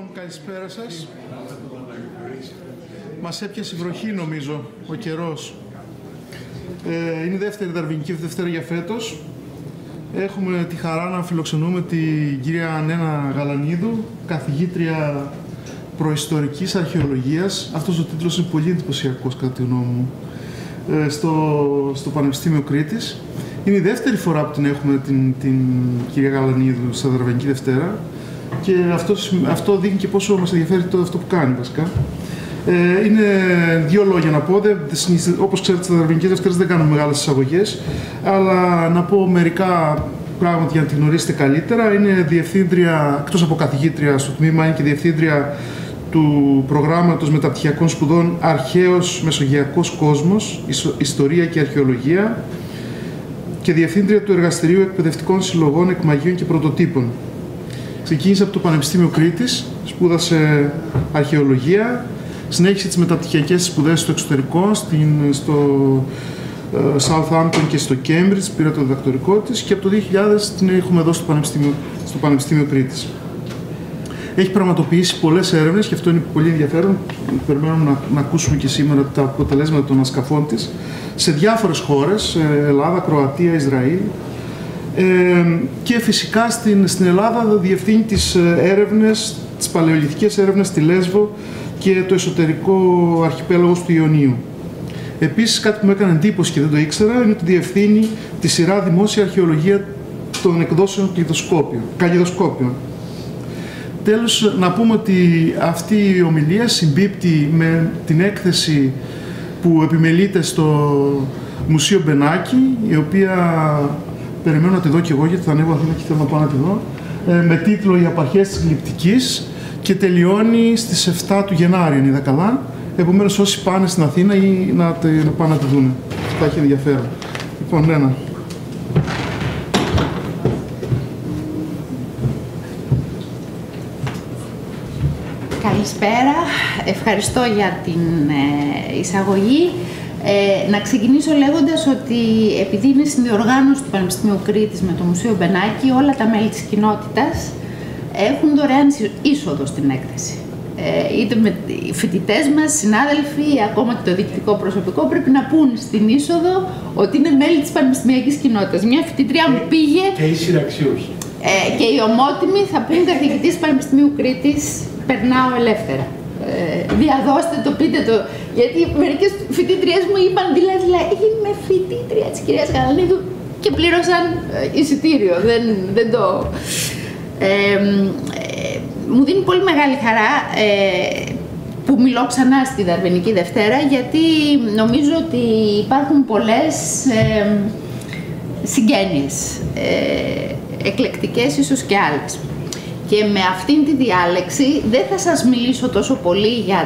Λοιπόν, καλησπέρα σας. Μας έπιασε βροχή, νομίζω, ο καιρός. Είναι η δεύτερη Δαρβηνική Δευτέρα για φέτος. Έχουμε τη χαρά να φιλοξενούμε την κυρία Νένα Γαλανίδου, καθηγήτρια προϊστορικής αρχαιολογίας. Αυτός ο τίτλος είναι πολύ εντυπωσιακός, κατά τη γνώμη μου, στο Πανεπιστήμιο Κρήτης. Είναι η δεύτερη φορά που την έχουμε την κυρία Γαλανίδου στα Δαρβηνική Δευτέρα και αυτό δείχνει και πόσο μας ενδιαφέρει αυτό που κάνει, βασικά. Είναι δύο λόγια να πω. Όπως ξέρετε, στις Δαρβηνικές Δευτέρες δεν κάνω μεγάλες εισαγωγές, αλλά να πω μερικά πράγματα για να τη γνωρίσετε καλύτερα. Είναι διευθύντρια, εκτός από καθηγήτρια στο τμήμα, είναι και διευθύντρια του προγράμματος μεταπτυχιακών σπουδών Αρχαίος Μεσογειακός Κόσμος, Ιστορία και Αρχαιολογία, και διευθύντρια του Εργαστηρίου Εκπαιδευτικών Συλλογών Εκμαγείων και Πρωτοτύπων. Ξεκίνησε από το Πανεπιστήμιο Κρήτης, σπούδασε αρχαιολογία, συνέχισε τις μεταπτυχιακές σπουδές στο εξωτερικό, στο Southampton και στο Cambridge, πήρε το διδακτορικό της και από το 2000 την έχουμε εδώ στο Πανεπιστήμιο Κρήτης. Έχει πραγματοποιήσει πολλές έρευνες και αυτό είναι πολύ ενδιαφέρον. Περιμένουμε να ακούσουμε και σήμερα τα αποτελέσματα των ασκαφών της σε διάφορες χώρες, Ελλάδα, Κροατία, Ισραήλ. Και φυσικά στην Ελλάδα διευθύνει τις έρευνες, τις παλαιολιθικές έρευνες στη Λέσβο και το εσωτερικό αρχιπέλαγος του Ιωνίου. Επίσης, κάτι που μου έκανε εντύπωση και δεν το ήξερα, είναι ότι διευθύνει τη σειρά Δημόσια Αρχαιολογία των εκδόσεων Καλλιδοσκόπιων. Τέλος, να πούμε ότι αυτή η ομιλία συμπίπτει με την έκθεση που επιμελείται στο Μουσείο Μπενάκη, η οποία περιμένω να τη δω κι εγώ, γιατί θα ανέβω Αθήνα και θέλω να πάω να τη δω, με τίτλο «Οι απαρχές της Γλυπτικής» και τελειώνει στις 7 του Γενάρη, αν είδα καλά. Επομένως, όσοι πάνε στην Αθήνα ή να πάνε να τη δουν. Θα έχει ενδιαφέρον. Λοιπόν, Νένα. Καλησπέρα. Ευχαριστώ για την εισαγωγή. Να ξεκινήσω λέγοντας ότι επειδή είναι συνδιοργάνωση του Πανεπιστημίου Κρήτης με το Μουσείο Μπενάκη, όλα τα μέλη της κοινότητας έχουν δωρεάν είσοδο στην έκθεση. Είτε με οι φοιτητές μας, συνάδελφοι, ακόμα και το διοικητικό προσωπικό πρέπει να πούν στην είσοδο ότι είναι μέλη της πανεπιστημιακής κοινότητας. Μια φοιτητρία μου πήγε. Και οι συνταξιούχοι. Και οι ομότιμοι θα πούν καθηγητής Πανεπιστημίου Κρήτης, περνάω ελεύθερα. Διαδώστε το, πείτε το. Γιατί μερικές φοιτήτριες μου είπαν δηλαδή είμαι φοιτήτρια της κυρίας Γαλανίδου και πλήρωσαν εισιτήριο. Δεν το. Μου δίνει πολύ μεγάλη χαρά που μιλώ ξανά στη Δαρβηνική Δευτέρα, γιατί νομίζω ότι υπάρχουν πολλές συγγένειες, εκλεκτικές ίσως και άλλες. Και με αυτήν τη διάλεξη δεν θα σας μιλήσω τόσο πολύ για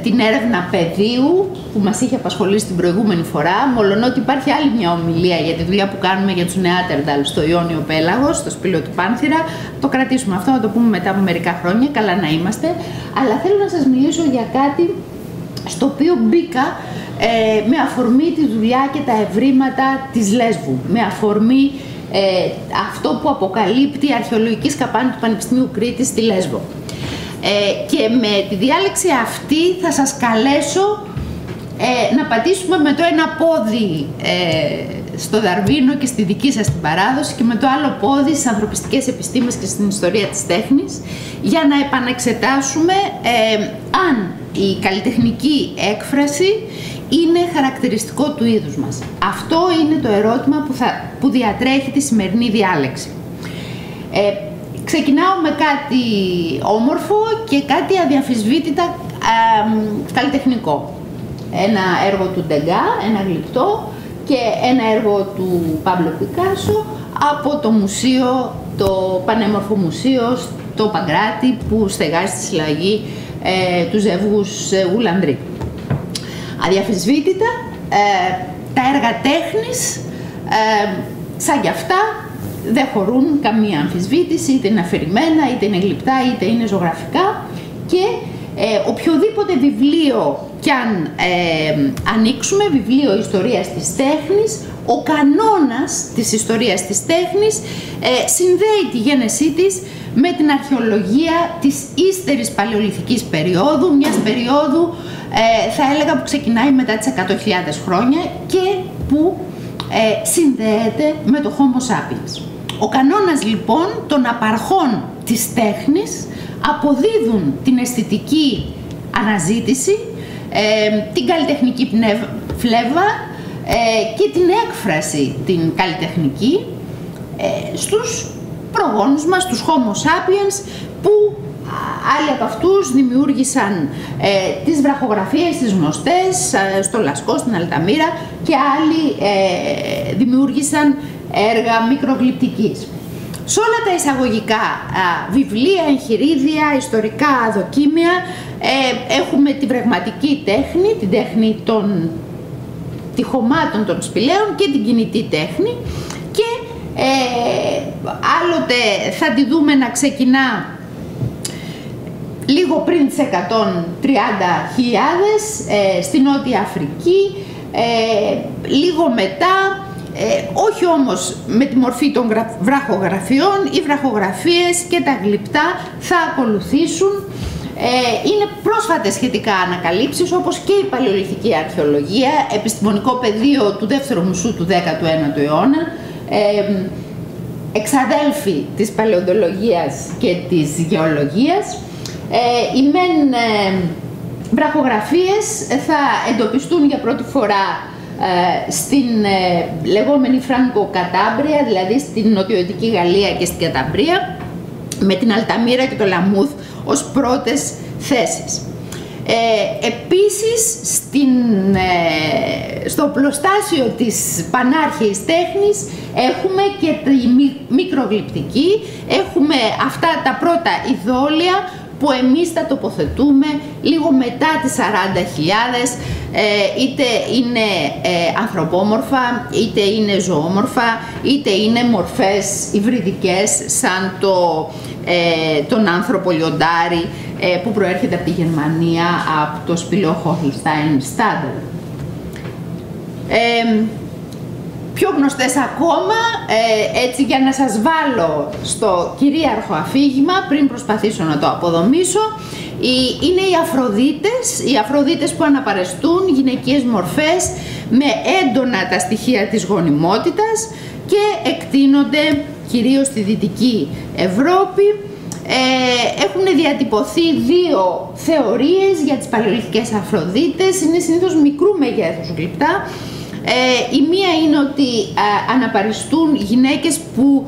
την έρευνα πεδίου που μας είχε απασχολήσει την προηγούμενη φορά, μολονότι υπάρχει άλλη μια ομιλία για τη δουλειά που κάνουμε για τους Νεάτερνταλ στο Ιόνιο Πέλαγος, στο Σπήλαιο του Πάνθυρα. Το κρατήσουμε αυτό, να το πούμε μετά από μερικά χρόνια, καλά να είμαστε. Αλλά θέλω να σας μιλήσω για κάτι στο οποίο μπήκα με αφορμή τη δουλειά και τα ευρήματα της Λέσβου, με αφορμή αυτό που αποκαλύπτει η αρχαιολογική σκαπάνη του Πανεπιστημίου Κρήτης στη Λέσβο. Και με τη διάλεξη αυτή θα σας καλέσω να πατήσουμε με το ένα πόδι στο Δαρβίνο και στη δική σας την παράδοση και με το άλλο πόδι στις ανθρωπιστικές επιστήμες και στην ιστορία της τέχνης, για να επανεξετάσουμε αν η καλλιτεχνική έκφραση είναι χαρακτηριστικό του είδους μας. Αυτό είναι το ερώτημα που διατρέχει τη σημερινή διάλεξη. Ξεκινάω με κάτι όμορφο και κάτι αδιαμφισβήτητα καλλιτεχνικό. Ένα έργο του Ντεγκά, ένα γλυπτό, και ένα έργο του Πάμπλο Πικάσο από το μουσείο, το Πανέμορφο Μουσείο στο Παγκράτη, που στεγάζει στη συλλαγή του ζεύγους Γουλανδρή. Αδιαμφισβήτητα, τα έργα τέχνης, σαν κι αυτά, δεν χωρούν καμία αμφισβήτηση, είτε είναι αφηρημένα, είτε είναι γλυπτά, είτε είναι ζωγραφικά, και οποιοδήποτε βιβλίο κι αν ανοίξουμε, βιβλίο ιστορίας της τέχνης, ο κανόνας της ιστορίας της τέχνης συνδέει τη γένεσή της με την αρχαιολογία της ύστερης παλαιολιθικής περίοδου, μιας περίοδου θα έλεγα που ξεκινάει μετά τις 100.000 χρόνια και που συνδέεται με το Homo sapiens. Ο κανόνας λοιπόν των απαρχών της τέχνης αποδίδουν την αισθητική αναζήτηση, την καλλιτεχνική φλέβα και την έκφραση την καλλιτεχνική στους προγόνους μας, τους Homo sapiens, που άλλοι από αυτούς δημιούργησαν τις βραχογραφίες, τις γνωστές, στο Λασκό, στην Αλταμίρα, και άλλοι δημιούργησαν έργα μικρογλυπτικής. Σε όλα τα εισαγωγικά βιβλία, εγχειρίδια, ιστορικά δοκίμια έχουμε την πραγματική τέχνη, την τέχνη των τυχωμάτων των σπηλαίων και την κινητή τέχνη, και άλλοτε θα τη δούμε να ξεκινά λίγο πριν τις 130.000 στη Νότια Αφρική, λίγο μετά, όχι όμως με τη μορφή των βραχογραφιών. Οι βραχογραφίες και τα γλυπτά θα ακολουθήσουν. Είναι πρόσφατες σχετικά ανακαλύψεις, όπως και η παλαιολιθική αρχαιολογία, επιστημονικό πεδίο του δεύτερου μισού του 19ου αιώνα, εξαδέλφοι της παλαιοντολογίας και της γεωλογίας. Οι μεν βραχογραφίες θα εντοπιστούν για πρώτη φορά στην λεγόμενη Φραγκοκατάμπρια, δηλαδή στην νοτιοανατολική Γαλλία και στην Καταμπρία, με την Αλταμίρα και το Λαμούθ ως πρώτες θέσεις. Επίσης, στο πλωστάσιο της πανάρχαιης τέχνης έχουμε και τη μικρογλυπτική, έχουμε αυτά τα πρώτα ειδόλια που εμείς τα τοποθετούμε λίγο μετά τις 40.000, είτε είναι ανθρωπόμορφα, είτε είναι ζωόμορφα, είτε είναι μορφές υβριδικές, σαν τον άνθρωπο λιοντάρι που προέρχεται από τη Γερμανία, από το σπηλαίο Hohenstein-Staden. Πιο γνωστές ακόμα, έτσι για να σας βάλω στο κυρίαρχο αφήγημα, πριν προσπαθήσω να το αποδομήσω, είναι οι Αφροδίτες που αναπαρεστούν, γυναικείες μορφές με έντονα τα στοιχεία της γονιμότητας και εκτείνονται κυρίως στη Δυτική Ευρώπη. Έχουν διατυπωθεί δύο θεωρίες για τις παλαιολιθικές Αφροδίτες, είναι συνήθως μικρού μεγέθους γλυπτά. Η μία είναι ότι αναπαριστούν γυναίκες που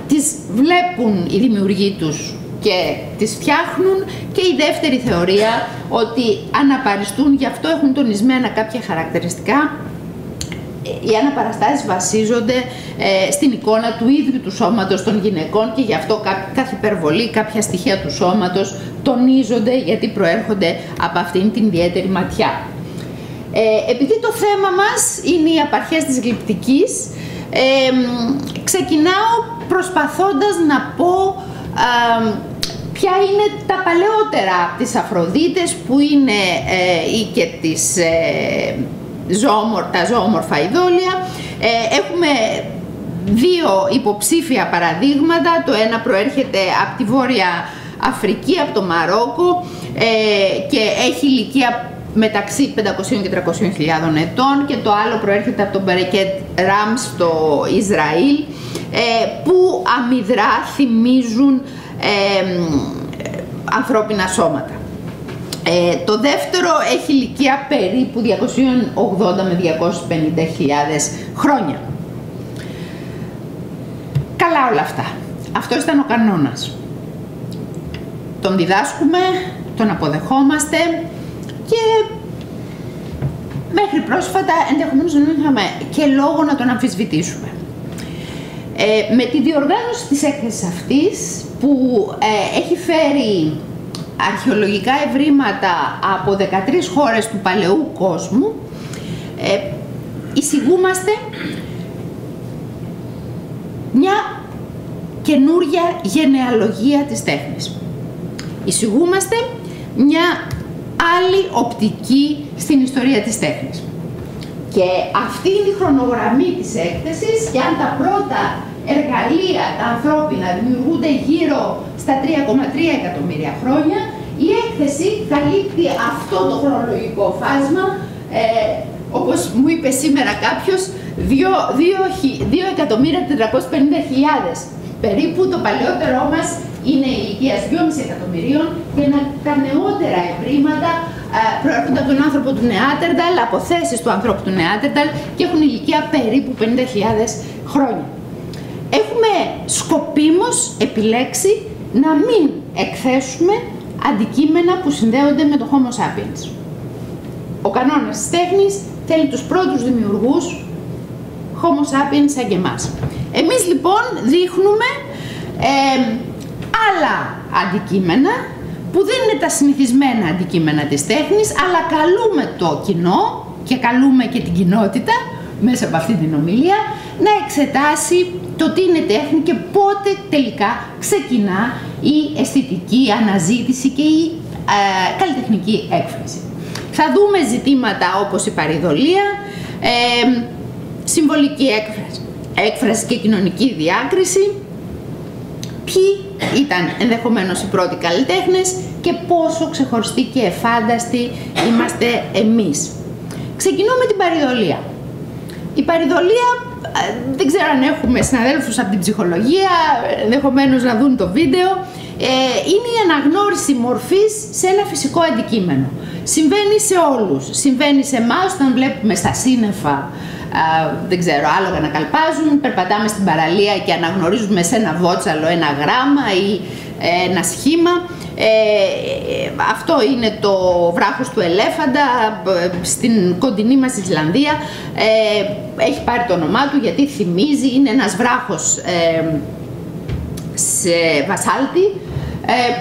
τις βλέπουν οι δημιουργοί τους και τις φτιάχνουν, και η δεύτερη θεωρία ότι αναπαριστούν, γι' αυτό έχουν τονισμένα κάποια χαρακτηριστικά. Οι αναπαραστάσεις βασίζονται στην εικόνα του ίδιου του σώματος των γυναικών, και γι' αυτό κάθε υπερβολή, κάποια στοιχεία του σώματος τονίζονται, γιατί προέρχονται από αυτήν την ιδιαίτερη ματιά. Επειδή το θέμα μας είναι οι απαρχές της γλυπτικής, ξεκινάω προσπαθώντας να πω ποια είναι τα παλαιότερα τις Αφροδίτες, που είναι και τα ζωόμορφα ειδόλια. Έχουμε δύο υποψήφια παραδείγματα. Το ένα προέρχεται από τη Βόρεια Αφρική, από το Μαρόκο, και έχει ηλικία μεταξύ 500 και 300.000 ετών, και το άλλο προέρχεται από τον Μπερεκέτ Ραμ στο Ισραήλ, που αμυδρά θυμίζουν ανθρώπινα σώματα. Το δεύτερο έχει ηλικία περίπου 280 με 250.000 χρόνια. Καλά όλα αυτά. Αυτός ήταν ο κανόνας. Τον διδάσκουμε, τον αποδεχόμαστε, και μέχρι πρόσφατα ενδεχομένως να μην είχαμε και λόγο να τον αμφισβητήσουμε. Με τη διοργάνωση της έκθεσης αυτής, που έχει φέρει αρχαιολογικά ευρήματα από 13 χώρες του παλαιού κόσμου, εισηγούμαστε μια καινούρια γενεαλογία της τέχνης. Εισηγούμαστε μια άλλη οπτική στην ιστορία της τέχνης. Και αυτή είναι η χρονογραμμή της έκθεσης, και αν τα πρώτα εργαλεία, τα ανθρώπινα, δημιουργούνται γύρω στα 3,3 εκατομμύρια χρόνια. Η έκθεση καλύπτει αυτό το χρονολογικό φάσμα, όπως μου είπε σήμερα κάποιος, 2.450.000 περίπου. Το παλαιότερό μας είναι ηλικίας 2,5 εκατομμυρίων και τα νεότερα ευρήματα προέρχονται από τον άνθρωπο του Νεάντερταλ, από θέσεις του ανθρώπου του Νεάντερταλ και έχουν ηλικία περίπου 50.000 χρόνια. Έχουμε σκοπίμως επιλέξει να μην εκθέσουμε αντικείμενα που συνδέονται με το Homo sapiens. Ο κανόνας της τέχνης θέλει τους πρώτους δημιουργούς Homo sapiens σαν και εμάς. Εμείς λοιπόν δείχνουμε άλλα αντικείμενα που δεν είναι τα συνηθισμένα αντικείμενα της τέχνης, αλλά καλούμε το κοινό και καλούμε και την κοινότητα μέσα από αυτή την ομιλία να εξετάσει το τι είναι τέχνη και πότε τελικά ξεκινά η αισθητική αναζήτηση και η καλλιτεχνική έκφραση. Θα δούμε ζητήματα όπως η παρειδωλία, συμβολική έκφραση και κοινωνική διάκριση, ποιοι ήταν ενδεχομένως οι πρώτοι καλλιτέχνες και πόσο ξεχωριστοί και εφάνταστοι είμαστε εμείς. Ξεκινώ με την παρειδωλία. Η παρειδωλία, δεν ξέρω αν έχουμε συναδέλφους από την ψυχολογία, ενδεχομένως να δουν το βίντεο, είναι η αναγνώριση μορφής σε ένα φυσικό αντικείμενο. Συμβαίνει σε όλους. Συμβαίνει σε εμάς όταν βλέπουμε στα σύννεφα, δεν ξέρω, άλογα να καλπάζουν, περπατάμε στην παραλία και αναγνωρίζουμε σε ένα βότσαλο ένα γράμμα ή ένα σχήμα. Αυτό είναι το βράχος του ελέφαντα στην κοντινή μας Ισλανδία. Έχει πάρει το όνομά του γιατί θυμίζει, είναι ένας βράχος σε βασάλτη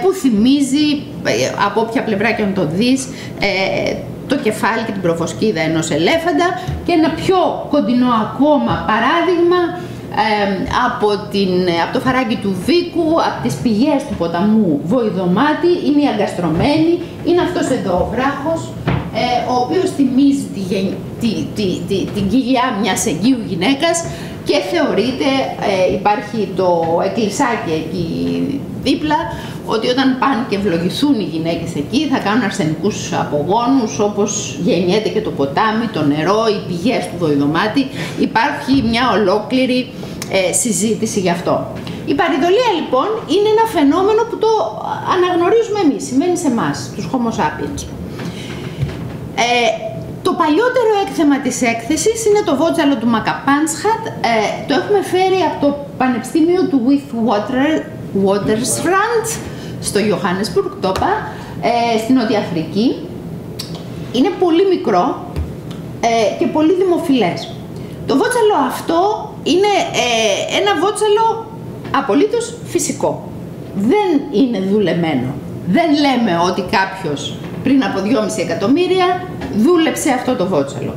που θυμίζει, από όποια πλευρά και αν το δεις, το κεφάλι και την προβοσκίδα ενός ελέφαντα. Και ένα πιο κοντινό ακόμα παράδειγμα από το φαράγγι του Βίκου, από τις πηγές του ποταμού Βοηδομάτη, είναι η αγκαστρωμένη, είναι αυτός εδώ ο βράχος, ο οποίος θυμίζει την κοιλιά μιας εγγύου γυναίκας και θεωρείται, υπάρχει το εκκλησάκι εκεί δίπλα, ότι όταν πάνε και ευλογηθούν οι γυναίκες εκεί θα κάνουν αρσενικούς απογόνους, όπως γεννιέται και το ποτάμι, το νερό, οι πηγές του Βοηδομάτη. Υπάρχει μια ολόκληρη συζήτηση γι' αυτό. Η παρειδωλία λοιπόν είναι ένα φαινόμενο που το αναγνωρίζουμε εμείς, συμβαίνει σε εμάς, τους Homo sapiens. Το παλιότερο έκθεμα της έκθεσης είναι το βότσαλο του Μακαπάνσχατ. Το έχουμε φέρει από το Πανεπιστήμιο του Witwatersrand στο Johannesburg, το είπα, στην Νότια Αφρική. Είναι πολύ μικρό και πολύ δημοφιλές. Το βότσαλο αυτό είναι ένα βότσαλο απολύτως φυσικό. Δεν είναι δουλεμένο. Δεν λέμε ότι κάποιος πριν από 2,5 εκατομμύρια δούλεψε αυτό το βότσαλο.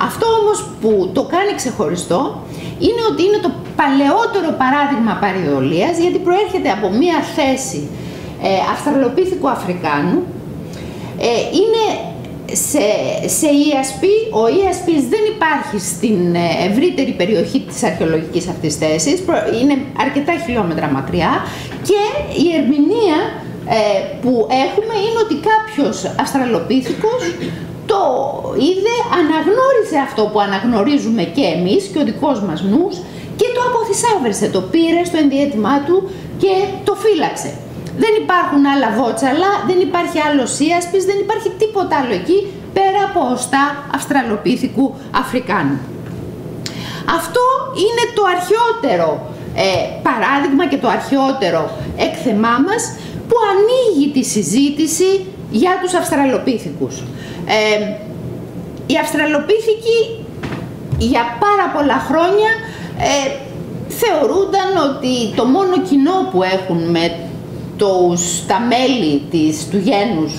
Αυτό όμως που το κάνει ξεχωριστό είναι ότι είναι το παλαιότερο παράδειγμα παρειδωλίας, γιατί προέρχεται από μία θέση αυστραλοπίθηκου Αφρικάνου. Είναι σε ESP, ο ESP δεν υπάρχει στην ευρύτερη περιοχή της αρχαιολογικής αυτής θέσης, είναι αρκετά χιλιόμετρα μακριά και η ερμηνεία που έχουμε είναι ότι κάποιος αυστραλοπίθηκος το είδε, αναγνώρισε αυτό που αναγνωρίζουμε και εμείς και ο δικός μας νους και το αποθυσάβρεσε, το πήρε στο ενδιαίτημά του και το φύλαξε. Δεν υπάρχουν άλλα βότσαλα, δεν υπάρχει άλλος ESP, δεν υπάρχει τίποτα άλλο εκεί πέρα από οστά αυστραλοπίθηκου Αφρικάνου. Αυτό είναι το αρχαιότερο παράδειγμα και το αρχαιότερο έκθεμά μας που ανοίγει τη συζήτηση για τους αυστραλοπίθηκους. Οι αυστραλοπίθηκοι για πάρα πολλά χρόνια θεωρούνταν ότι το μόνο κοινό που έχουν με τα μέλη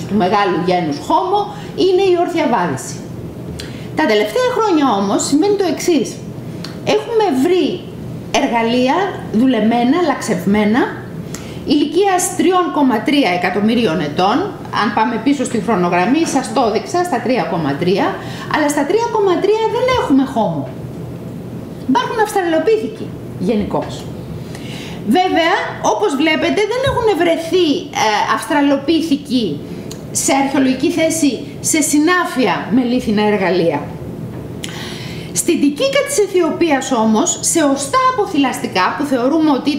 του μεγάλου γένους Homo είναι η όρθια βάδιση. Τα τελευταία χρόνια όμως σημαίνει το εξής. Έχουμε βρει εργαλεία δουλεμένα, λαξευμένα, ηλικίας 3,3 εκατομμυρίων ετών. Αν πάμε πίσω στη χρονογραμμή, σας το έδειξα στα 3,3, αλλά στα 3,3 δεν έχουμε Homo. Υπάρχουν αυστραλοπίθηκοι γενικώς. Βέβαια, όπως βλέπετε, δεν έχουν βρεθεί αυστραλοπίθηκοι σε αρχαιολογική θέση σε συνάφεια με λίθινα εργαλεία. Στην Τικίκα της Αιθιοπίας όμως, σε οστά αποθυλαστικά που θεωρούμε ότι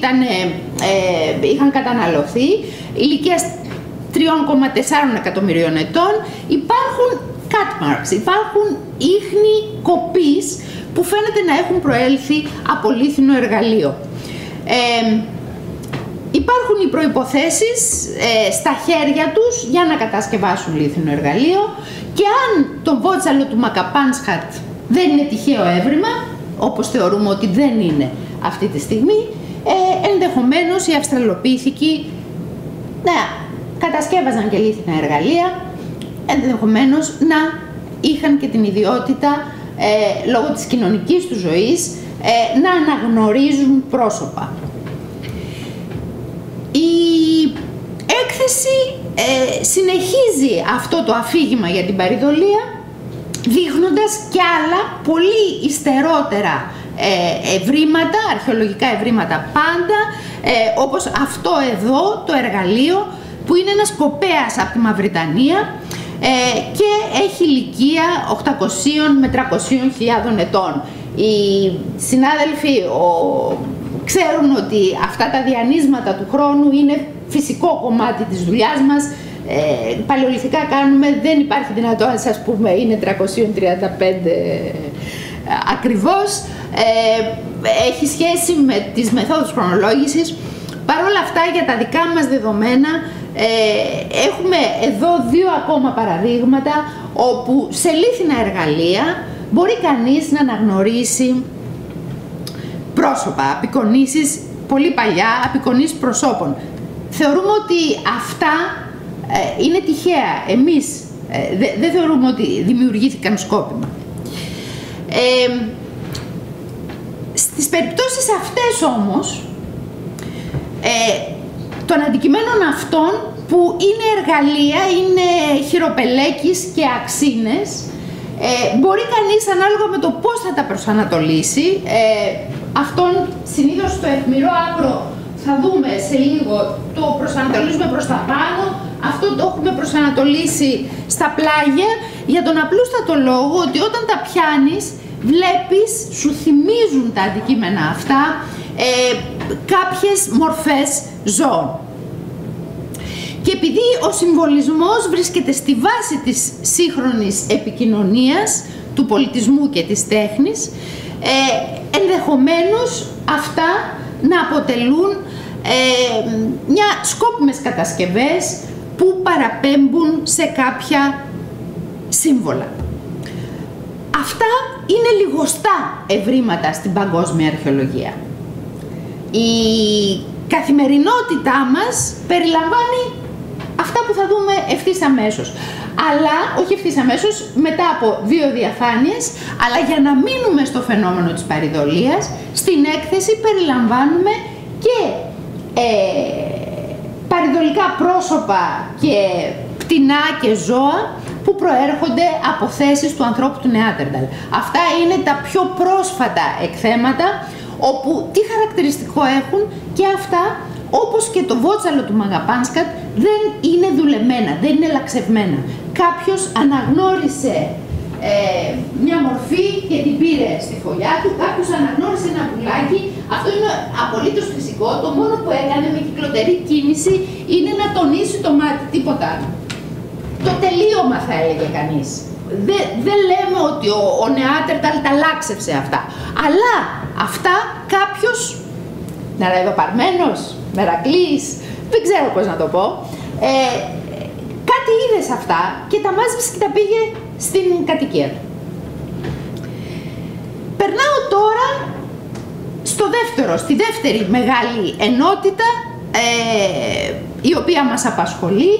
είχαν καταναλωθεί, ηλικίας 3,4 εκατομμυρίων ετών, υπάρχουν cut marks, υπάρχουν ίχνη κοπής που φαίνεται να έχουν προέλθει από λίθινο εργαλείο. Υπάρχουν οι προϋποθέσεις στα χέρια τους για να κατασκευάσουν λίθινο εργαλείο, και αν το βότσαλο του Μακαπάνσχατ δεν είναι τυχαίο έβριμα, όπως θεωρούμε ότι δεν είναι αυτή τη στιγμή, ενδεχομένως οι Αυστραλοπίθηκοι κατασκεύαζαν και λίθινα εργαλεία, ενδεχομένως να είχαν και την ιδιότητα, λόγω της κοινωνικής του ζωής, να αναγνωρίζουν πρόσωπα. Η έκθεση συνεχίζει αυτό το αφήγημα για την παρηδολία, δείχνοντας κι άλλα πολύ υστερότερα ευρήματα, αρχαιολογικά ευρήματα πάντα, όπως αυτό εδώ το εργαλείο, που είναι ένας κοπέας από τη Μαυριτανία και έχει ηλικία 800 με 300.000 ετών. Οι συνάδελφοι ξέρουν ότι αυτά τα διανύσματα του χρόνου είναι φυσικό κομμάτι της δουλειάς μας. Παλαιολιθικά κάνουμε, δεν υπάρχει δυνατότητα να σας πούμε είναι 335 ακριβώς. Έχει σχέση με τις μεθόδους χρονολόγησης. Παρ' όλα αυτά, για τα δικά μας δεδομένα, έχουμε εδώ δύο ακόμα παραδείγματα όπου σε λίθινα εργαλεία μπορεί κανείς να αναγνωρίσει πρόσωπα, απεικονίσεις πολύ παλιά, απεικονίσεις προσώπων. Θεωρούμε ότι αυτά είναι τυχαία. Εμείς δεν θεωρούμε ότι δημιουργήθηκαν σκόπιμα. Στις περιπτώσεις αυτές όμως, των αντικειμένων αυτών που είναι εργαλεία, είναι χειροπελέκης και αξίνες, μπορεί κανείς ανάλογα με το πώς θα τα προσανατολίσει, αυτόν συνήθως στο αιχμηρό άκρο θα δούμε σε λίγο, το προσανατολίζουμε προς τα πάνω, αυτό το έχουμε προσανατολίσει στα πλάγια, για τον απλούστατο λόγο ότι όταν τα πιάνεις βλέπεις, σου θυμίζουν τα αντικείμενα αυτά κάποιες μορφές ζώων. Και επειδή ο συμβολισμός βρίσκεται στη βάση της σύγχρονης επικοινωνίας, του πολιτισμού και της τέχνης, ενδεχομένως αυτά να αποτελούν μια σκόπιμες κατασκευές που παραπέμπουν σε κάποια σύμβολα. Αυτά είναι λιγοστά ευρήματα στην παγκόσμια αρχαιολογία. Η καθημερινότητά μας περιλαμβάνει αυτά που θα δούμε ευθύς αμέσως. Αλλά, όχι ευθύς αμέσως, μετά από δύο διαφάνειες, αλλά για να μείνουμε στο φαινόμενο της παρηδολίας, στην έκθεση περιλαμβάνουμε και παρηδολικά πρόσωπα και πτηνά και ζώα που προέρχονται από θέσεις του ανθρώπου του Νεάντερταλ. Αυτά είναι τα πιο πρόσφατα εκθέματα, όπου τι χαρακτηριστικό έχουν, και αυτά, όπως και το βότσαλο του Μακαπάνσχατ, δεν είναι δουλεμένα, δεν είναι λαξευμένα. Κάποιος αναγνώρισε μια μορφή και την πήρε στη φωλιά του, κάποιος αναγνώρισε ένα πουλάκι, αυτό είναι απολύτως φυσικό, το μόνο που έκανε με κυκλοτερή κίνηση είναι να τονίσει το μάτι, τίποτα άλλο. Το τελείωμα θα έλεγε κανείς. Δεν λέμε ότι ο Νεάντερταλ τα λάξευσε αυτά, αλλά αυτά κάποιος, Ναραϊδοπαρμένος, Μερακλής, δεν ξέρω πώς να το πω, κάτι είδε σε αυτά και τα μάζεψε και τα πήγε στην κατοικία του. Περνάω τώρα στη δεύτερη μεγάλη ενότητα, η οποία μας απασχολεί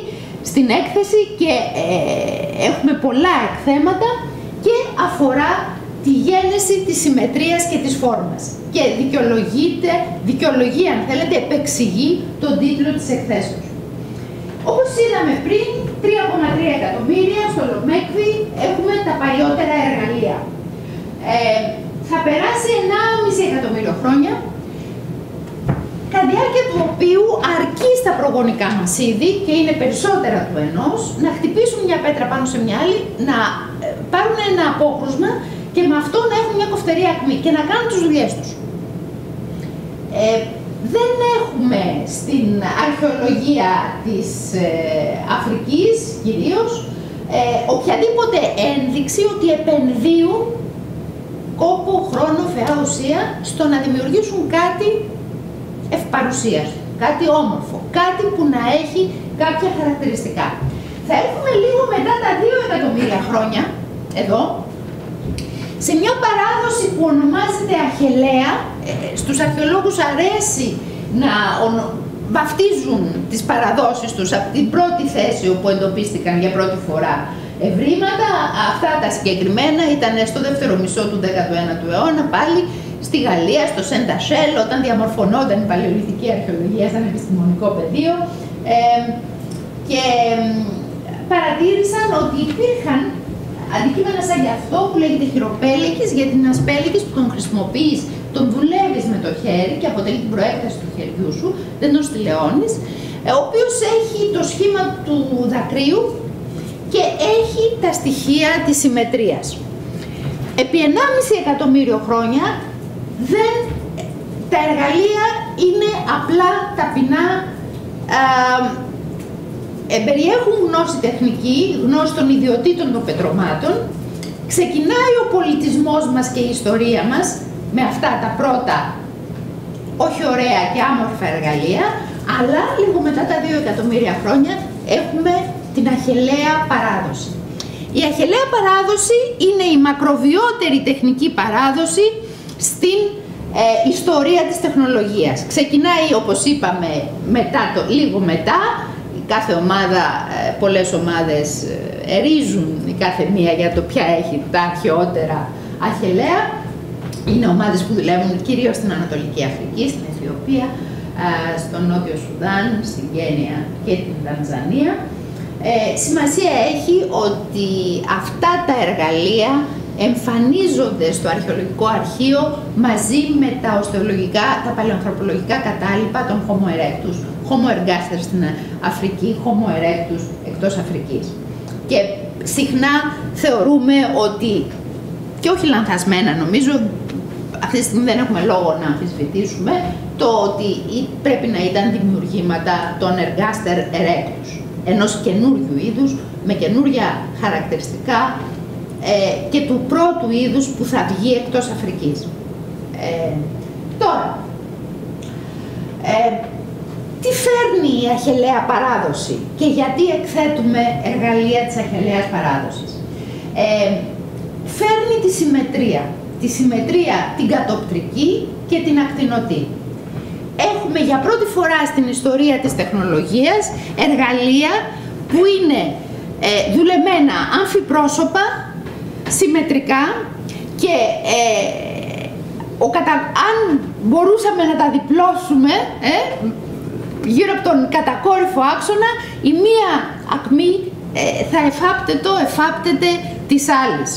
στην έκθεση και έχουμε πολλά εκθέματα και αφορά τη γένεση της συμμετρίας και της φόρμας και δικαιολογεί, αν θέλετε, επεξηγεί τον τίτλο της εκθέσεως. Όπως είδαμε πριν, 3,3 εκατομμύρια στο Λομέκβι έχουμε τα παλιότερα εργαλεία. Θα περάσει 1,5 εκατομμύριο χρόνια. διάρκεια του οποίου αρκεί στα προγονικά μας είδη, και είναι περισσότερα του ενός, να χτυπήσουν μια πέτρα πάνω σε μια άλλη, να πάρουν ένα απόκρουσμα και με αυτό να έχουν μια κοφτερή ακμή και να κάνουν τις δουλειές τους. Δεν έχουμε στην αρχαιολογία της Αφρικής κυρίως οποιαδήποτε ένδειξη ότι επενδύουν κόπο, χρόνο, φαιά ουσία στο να δημιουργήσουν κάτι ευπαρουσίας, κάτι όμορφο, κάτι που να έχει κάποια χαρακτηριστικά. Θα έρθουμε λίγο μετά τα 2 εκατομμύρια χρόνια, εδώ, σε μια παράδοση που ονομάζεται Αχελαία. Στους αρχαιολόγους αρέσει να βαφτίζουν τις παραδόσεις τους από την πρώτη θέση όπου εντοπίστηκαν για πρώτη φορά ευρήματα. Αυτά τα συγκεκριμένα ήταν στο δεύτερο μισό του 19ου αιώνα, πάλι στη Γαλλία, στο Σεντ-Αχέλ, όταν διαμορφωνόταν η παλαιολιθική αρχαιολογία σαν επιστημονικό πεδίο, και παρατήρησαν ότι υπήρχαν αντικείμενα σαν γι' αυτό που λέγεται χειροπέλεκης, για την ασπέλεκης που τον χρησιμοποιείς, τον δουλεύεις με το χέρι και αποτελεί την προέκταση του χεριού σου, δεν τον στηλεώνεις, ο οποίος έχει το σχήμα του δακρύου και έχει τα στοιχεία της συμμετρίας. Επί 1,5 εκατομμύριο χρόνια τα εργαλεία είναι απλά ταπεινά, περιέχουν γνώση τεχνική, γνώση των ιδιοτήτων των πετρωμάτων. Ξεκινάει ο πολιτισμός μας και η ιστορία μας με αυτά τα πρώτα όχι ωραία και άμορφα εργαλεία, αλλά λίγο μετά τα 2 εκατομμύρια χρόνια έχουμε την Αχελαία παράδοση. Η Αχελαία παράδοση είναι η μακροβιότερη τεχνική παράδοση στην ιστορία της τεχνολογίας. Ξεκινάει, όπως είπαμε, λίγο μετά. Κάθε ομάδα, πολλές ομάδες ερίζουν η κάθε μία για το ποια έχει τα αρχαιότερα Αχελαία. Είναι ομάδες που δουλεύουν κυρίως στην Ανατολική Αφρική, στην Αιθιοπία, στο Νότιο Σουδάν, στην Κένια και την Τανζανία. Σημασία έχει ότι αυτά τα εργαλεία εμφανίζονται στο αρχαιολογικό αρχείο μαζί με τα οστεολογικά, τα παλαιοανθρωπολογικά κατάλοιπα των Homo erectus, Homo ergaster στην Αφρική, Homo erectus εκτός Αφρικής. Και συχνά θεωρούμε ότι, και όχι λανθασμένα νομίζω, αυτή τη στιγμή δεν έχουμε λόγο να αμφισβητήσουμε, το ότι πρέπει να ήταν δημιουργήματα των ergaster erectus, ενός καινούριου είδους, με καινούρια χαρακτηριστικά, και του πρώτου είδους που θα βγει εκτός Αφρικής. Τώρα, τι φέρνει η Αχελαία παράδοση και γιατί εκθέτουμε εργαλεία της Αχελαίας παράδοσης? Φέρνει τη συμμετρία την κατοπτρική και την ακτινωτή. Έχουμε για πρώτη φορά στην ιστορία της τεχνολογίας εργαλεία που είναι δουλεμένα αμφιπρόσωπα, συμμετρικά, και αν μπορούσαμε να τα διπλώσουμε γύρω από τον κατακόρυφο άξονα, η μία ακμή θα εφάπτεται της άλλης.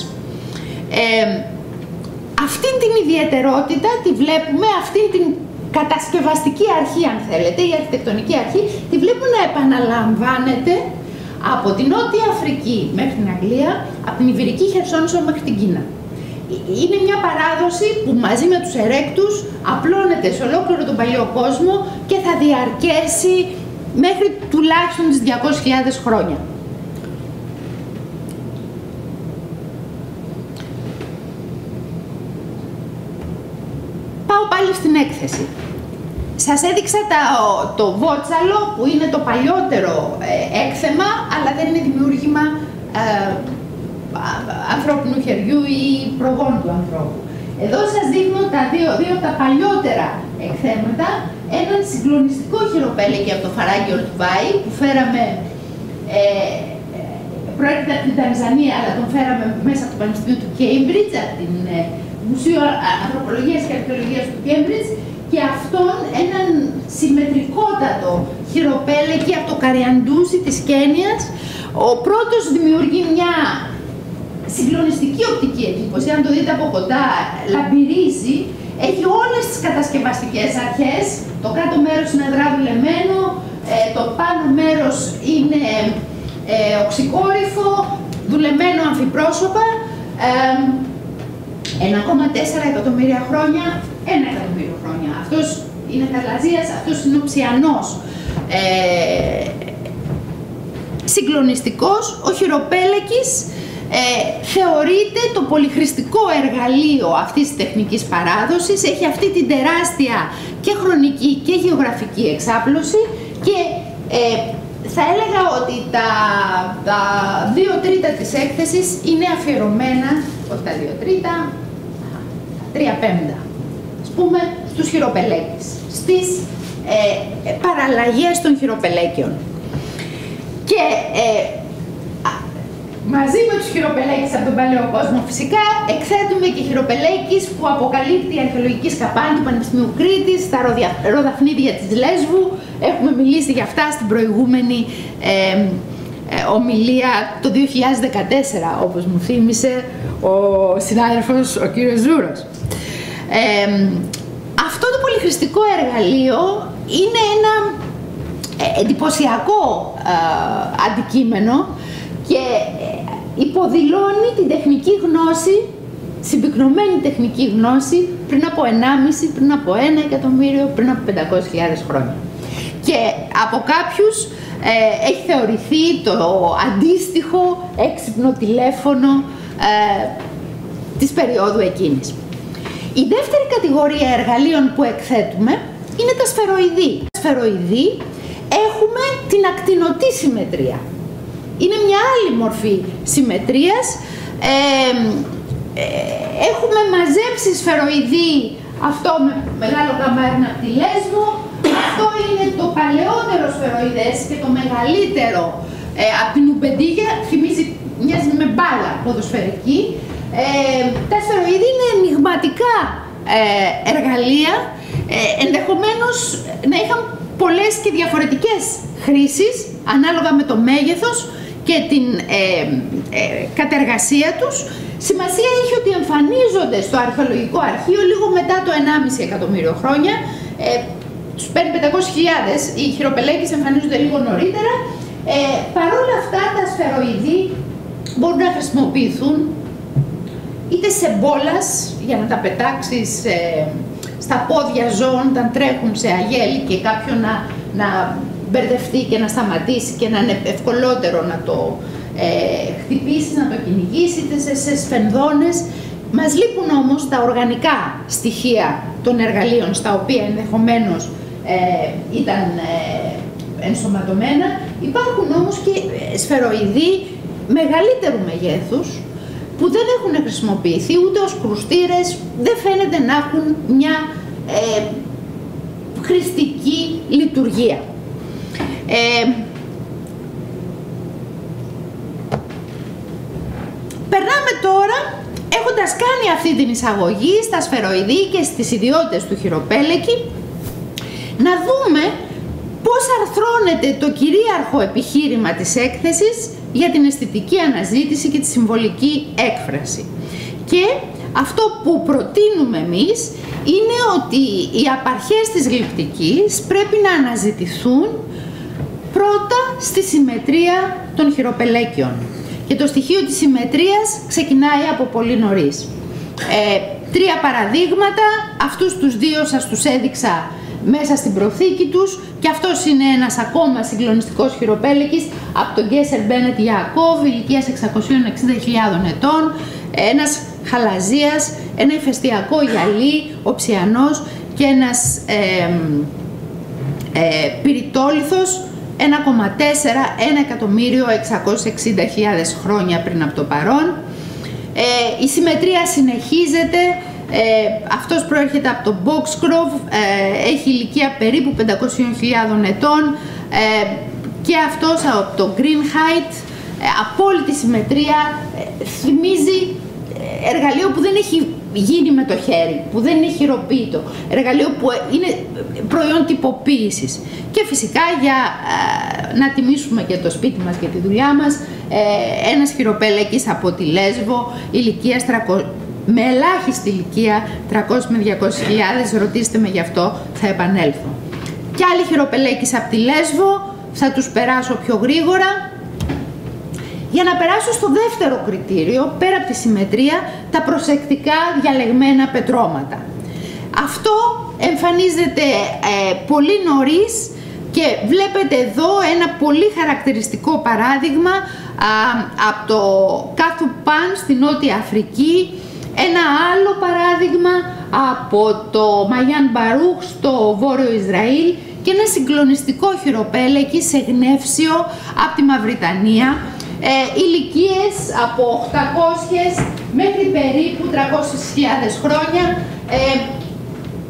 Αυτήν την ιδιαιτερότητα τη βλέπουμε, αυτήν την κατασκευαστική αρχή, αν θέλετε, η αρχιτεκτονική αρχή, τη βλέπουμε να επαναλαμβάνεται από την Νότια Αφρική μέχρι την Αγγλία, από την Ιβηρική Χερσόνησο μέχρι την Κίνα. Είναι μια παράδοση που μαζί με τους ερέκτους απλώνεται σε ολόκληρο τον παλιό κόσμο και θα διαρκέσει μέχρι τουλάχιστον τις 200.000 χρόνια. Πάω πάλι στην έκθεση. Σας έδειξα το βότσαλο που είναι το παλιότερο έκθεμα, αλλά δεν είναι δημιούργημα ανθρώπινου χεριού ή προγόνου του ανθρώπου. Εδώ σας δείχνω δύο από τα παλιότερα εκθέματα, έναν συγκλονιστικό χειροπέλεκι από το Φαράγγιο του Βάη που φέραμε, προέρχεται από την Τανζανία, αλλά τον φέραμε μέσα από το Πανεπιστήμιο του Cambridge, από την Μουσείο Ανθρωπολογίας και Αρχαιολογίας του Cambridge, και αυτόν έναν συμμετρικότατο χειροπέλεκι από το Καριαντούσι της Κένιας. Ο πρώτος δημιουργεί μια συγκλονιστική οπτική εντύπωση, αν το δείτε από κοντά, λαμπυρίζει, έχει όλες τις κατασκευαστικές αρχές, το κάτω μέρος είναι αδρά δουλεμένο, το πάνω μέρος είναι οξυκόρυφο, δουλεμένο αμφιπρόσωπα, 1,4 εκατομμύρια χρόνια, 1 εκατομμύριο χρόνια. Αυτός είναι γαλαζίας, αυτός είναι οψιανός. Συγκλονιστικός, ο χειροπέλεκης θεωρείται το πολυχρηστικό εργαλείο αυτής της τεχνικής παράδοσης, έχει αυτή την τεράστια και χρονική και γεωγραφική εξάπλωση και θα έλεγα ότι τα 2 τρίτα της έκθεσης είναι αφιερωμένα, όχι τα 2 τρίτα, 3 πέμπτα, ας πούμε, στους χειροπελέκες, στις παραλλαγές των χειροπελέκιων. Και μαζί με τους χειροπελέκες από τον παλαιό κόσμο φυσικά εκθέτουμε και χειροπελέκες που αποκαλύπτει η αρχαιολογική σκαπάνη του Πανεπιστημίου Κρήτης, τα ροδαφνίδια της Λέσβου. Έχουμε μιλήσει για αυτά στην προηγούμενη ομιλία το 2014, όπως μου θύμισε ο συνάδελφος ο κύριος Ζούρος. Αυτό το πολυχρηστικό εργαλείο είναι ένα εντυπωσιακό αντικείμενο και υποδηλώνει την τεχνική γνώση, συμπυκνωμένη τεχνική γνώση πριν από 1,5, πριν από 1 εκατομμύριο, πριν από 500.000 χρόνια. Και από κάποιους έχει θεωρηθεί το αντίστοιχο έξυπνο τηλέφωνο της περίοδου εκείνης. Η δεύτερη κατηγορία εργαλείων που εκθέτουμε είναι τα σφαιροειδή. Τα σφαιροειδή έχουμε την ακτινωτή συμμετρία. Είναι μια άλλη μορφή συμμετρίας. Έχουμε μαζέψει σφαιροειδή, αυτό με μεγάλο καμπάρι από τη Λέσβο. Αυτό είναι το παλαιότερο σφαιροειδές και το μεγαλύτερο από την Ουμπεντίγια, θυμίζει, μοιάζει με μπάλα ποδοσφαιρική. Τα σφαιροειδή είναι ενιγματικά εργαλεία, ενδεχομένως να είχαν πολλές και διαφορετικές χρήσεις ανάλογα με το μέγεθος και την κατεργασία τους. Σημασία έχει ότι εμφανίζονται στο αρχαιολογικό αρχείο λίγο μετά το 1,5 εκατομμύριο χρόνια. Τους 500.000, οι χειροπελέκες εμφανίζονται λίγο νωρίτερα. Παρ' όλα αυτά τα σφαιροειδή μπορούν να χρησιμοποιηθούν είτε σε μπόλας για να τα πετάξεις στα πόδια ζώων όταν τρέχουν σε αγέλη και κάποιον να μπερδευτεί και να σταματήσει και να είναι ευκολότερο να το χτυπήσει, να το κυνηγήσει, είτε σε σφενδόνες. Μας λείπουν όμως τα οργανικά στοιχεία των εργαλείων στα οποία ενδεχομένως ήταν ενσωματωμένα. Υπάρχουν όμως και σφαιροειδή μεγαλύτερου μεγέθους που δεν έχουν χρησιμοποιηθεί ούτε ως κρουστήρες, δεν φαίνεται να έχουν μια χρηστική λειτουργία. Περνάμε τώρα, έχοντας κάνει αυτή την εισαγωγή στα σφαιροειδή και στις ιδιότητες του χειροπέλεκη, να δούμε πώς αρθρώνεται το κυρίαρχο επιχείρημα της έκθεσης για την αισθητική αναζήτηση και τη συμβολική έκφραση. Και αυτό που προτείνουμε εμείς είναι ότι οι απαρχές της γλυπτικής πρέπει να αναζητηθούν πρώτα στη συμμετρία των χειροπελέκιων. Και το στοιχείο της συμμετρίας ξεκινάει από πολύ νωρίς. 3 παραδείγματα, αυτούς τους 2 σας τους έδειξα μέσα στην προθήκη τους και αυτός είναι ένας ακόμα συγκλονιστικός χειροπέλεκης από τον Γκέσερ Μπένετ Ιακώβ, ηλικίας 660.000 ετών, ένας χαλαζίας, ένα ηφαιστειακό γυαλί, οψιανός και ένας πυρητόλιθος 1,4, 1.660.000 χρόνια πριν από το παρόν. Η συμμετρία συνεχίζεται. Αυτός προέρχεται από το Boxgrove, έχει ηλικία περίπου 500.000 ετών και αυτός από το Greenheit, απόλυτη συμμετρία, θυμίζει εργαλείο που δεν έχει γίνει με το χέρι, που δεν είναι χειροποίητο, εργαλείο που είναι προϊόν τυποποίησης. Και φυσικά για να τιμήσουμε και το σπίτι μας και τη δουλειά μας, ένας χειροπέλεκης από τη Λέσβο, ηλικίας με ελάχιστη ηλικία, 300 με 200.000, ρωτήστε με γι' αυτό, θα επανέλθω. Και άλλοι χειροπελέκης από τη Λέσβο, θα τους περάσω πιο γρήγορα. Για να περάσω στο δεύτερο κριτήριο, πέρα από τη συμμετρία, τα προσεκτικά διαλεγμένα πετρώματα. Αυτό εμφανίζεται πολύ νωρίς και βλέπετε εδώ ένα πολύ χαρακτηριστικό παράδειγμα από το Κάθου Παν στη Νότια Αφρική, ένα άλλο παράδειγμα από το Μαγιάν Μπαρούχ στο Βόρειο Ισραήλ και ένα συγκλονιστικό χειροπέλεκι σε γνεύσιο από τη Μαυριτανία, ηλικίες από 800 μέχρι περίπου 300.000 χρόνια.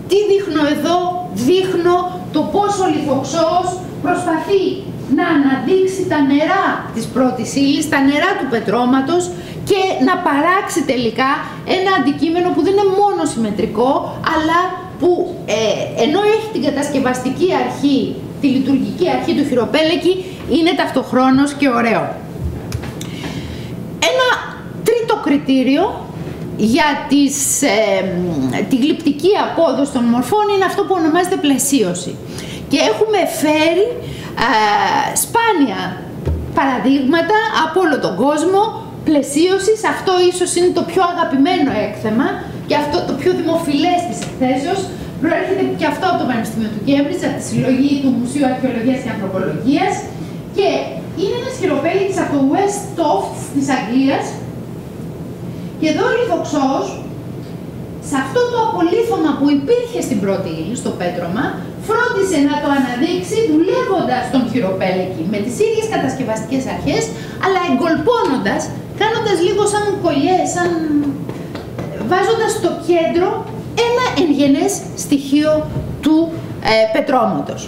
Τι δείχνω εδώ? Δείχνω το πώς ο Λιθοξώος προσπαθεί να αναδείξει τα νερά της πρώτης ύλης, τα νερά του πετρώματος και να παράξει τελικά ένα αντικείμενο που δεν είναι μόνο συμμετρικό, αλλά που ενώ έχει την κατασκευαστική αρχή, τη λειτουργική αρχή του χειροπέλεκη, είναι ταυτοχρόνως και ωραίο. Ένα τρίτο κριτήριο για τη γλυπτική απόδοση των μορφών είναι αυτό που ονομάζεται πλαισίωση. Και έχουμε φέρει σπάνια παραδείγματα από όλο τον κόσμο πλαισίωσης. Αυτό ίσως είναι το πιο αγαπημένο έκθεμα και αυτό το πιο δημοφιλές της εκθέσεως. Προέρχεται και αυτό από το Πανεπιστήμιο του Κέμπριτζ, από τη συλλογή του Μουσείου Αρχαιολογίας και Ανθρωπολογίας, και είναι ένας χειροπέλεκης από το West Tofts της Αγγλίας. Και εδώ ο Λιθοξώος, σε αυτό το απολίθωμα που υπήρχε στην πρώτη ύλη, στο πέτρωμα, φρόντισε να το αναδείξει δουλεύοντας τον χειροπέλεκη με τις ίδιες κατασκευαστικές αρχές, αλλά εγκολπώνοντας, κάνοντας λίγο σαν κολλιέ, βάζοντας στο κέντρο ένα εγγενές στοιχείο του πετρώματος.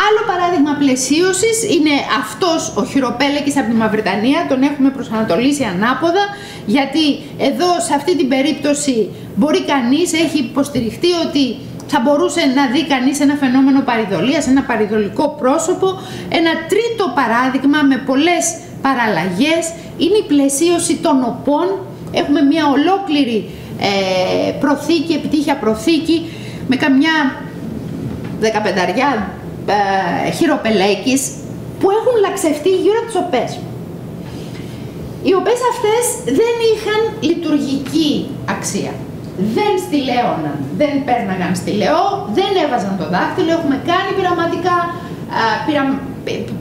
Άλλο παράδειγμα πλαισίωσης είναι αυτός ο χειροπέλεκης από τη Μαυριτανία, τον έχουμε προσανατολίσει ανάποδα, γιατί εδώ σε αυτή την περίπτωση μπορεί κανείς, έχει υποστηριχτεί ότι θα μπορούσε να δει κανείς ένα φαινόμενο παριδολίας, ένα παριδολικό πρόσωπο. Ένα τρίτο παράδειγμα με πολλές παραλλαγές είναι η πλαισίωση των οπών. Έχουμε μια ολόκληρη προθήκη, επιτύχια προθήκη με καμιά 15 χειροπελέκης που έχουν λαξευτεί γύρω από τις οπές. Οι οπές αυτές δεν είχαν λειτουργική αξία. Δεν στηλέωναν, δεν πέρναγαν στηλεό, δεν έβαζαν το δάχτυλο. Έχουμε κάνει πειραματικά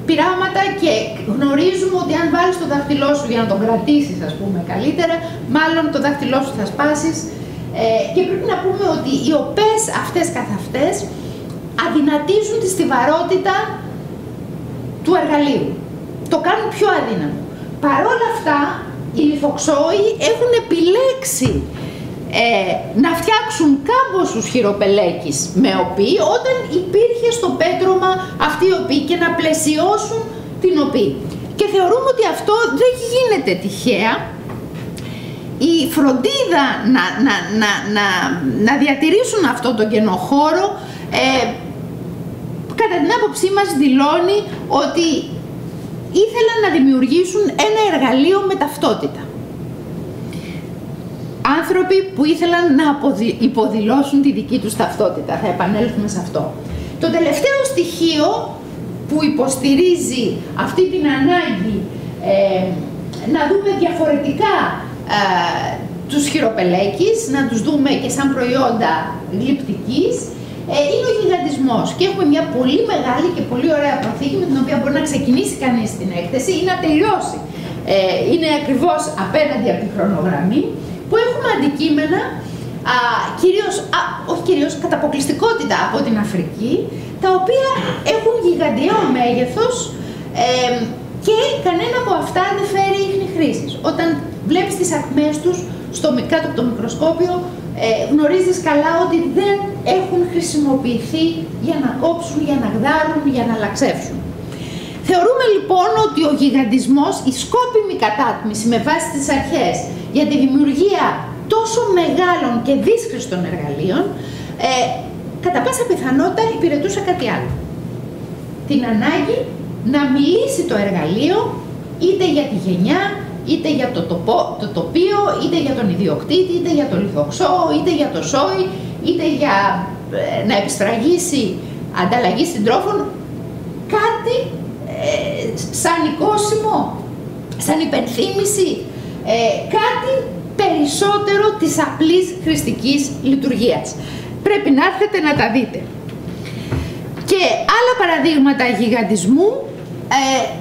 πειράματα και γνωρίζουμε ότι αν βάλεις το δάχτυλό σου για να τον κρατήσεις, ας πούμε, καλύτερα, μάλλον το δάχτυλό σου θα σπάσεις. Και πρέπει να πούμε ότι οι οπές αυτές καθ' αυτές αδυνατίζουν τη στιβαρότητα του εργαλείου. Το κάνουν πιο αδύναμο. Παρόλα αυτά, οι λιθοξώοι έχουν επιλέξει να φτιάξουν κάμποσους χειροπελέκης με οπή όταν υπήρχε στο πέτρωμα αυτή η οπή και να πλαισιώσουν την οπή. Και θεωρούμε ότι αυτό δεν γίνεται τυχαία. Η φροντίδα να διατηρήσουν αυτόν τον κενοχώρο κατά την άποψή μας δηλώνει ότι ήθελαν να δημιουργήσουν ένα εργαλείο με ταυτότητα. Άνθρωποι που ήθελαν να υποδηλώσουν τη δική τους ταυτότητα. Θα επανέλθουμε σε αυτό. Το τελευταίο στοιχείο που υποστηρίζει αυτή την ανάγκη να δούμε διαφορετικά τους χειροπελέκης, να τους δούμε και σαν προϊόντα γλυπτικής, είναι ο γιγαντισμός. Και έχουμε μια πολύ μεγάλη και πολύ ωραία προθήκη με την οποία μπορεί να ξεκινήσει κανείς την έκθεση ή να τελειώσει. Είναι ακριβώς απέναντι από τη χρονογραμμή, που έχουμε αντικείμενα, όχι κυρίως, κατά αποκλειστικότητα από την Αφρική, τα οποία έχουν γιγαντιαίο μέγεθος και κανένα από αυτά δεν φέρει ίχνη χρήσης. Όταν βλέπεις τις ακμές τους κάτω από το μικροσκόπιο, γνωρίζεις καλά ότι δεν έχουν χρησιμοποιηθεί για να κόψουν, για να γδάρουν, για να λαξεύσουν. Θεωρούμε λοιπόν ότι ο γιγαντισμός, η σκόπιμη κατάτμιση με βάση τις αρχές για τη δημιουργία τόσο μεγάλων και δύσχρηστων εργαλείων, κατά πάσα πιθανότητα υπηρετούσε κάτι άλλο. Την ανάγκη να μιλήσει το εργαλείο είτε για τη γενιά, είτε για το τοπίο, είτε για τον ιδιοκτήτη, είτε για το λιθοξώο, είτε για το σόι, είτε για να επισφραγίσει ανταλλαγή συντρόφων, κάτι σαν οικόσιμο, σαν υπενθύμηση, κάτι περισσότερο της απλής χρηστικής λειτουργίας. Πρέπει να έρθετε να τα δείτε. Και άλλα παραδείγματα γιγαντισμού,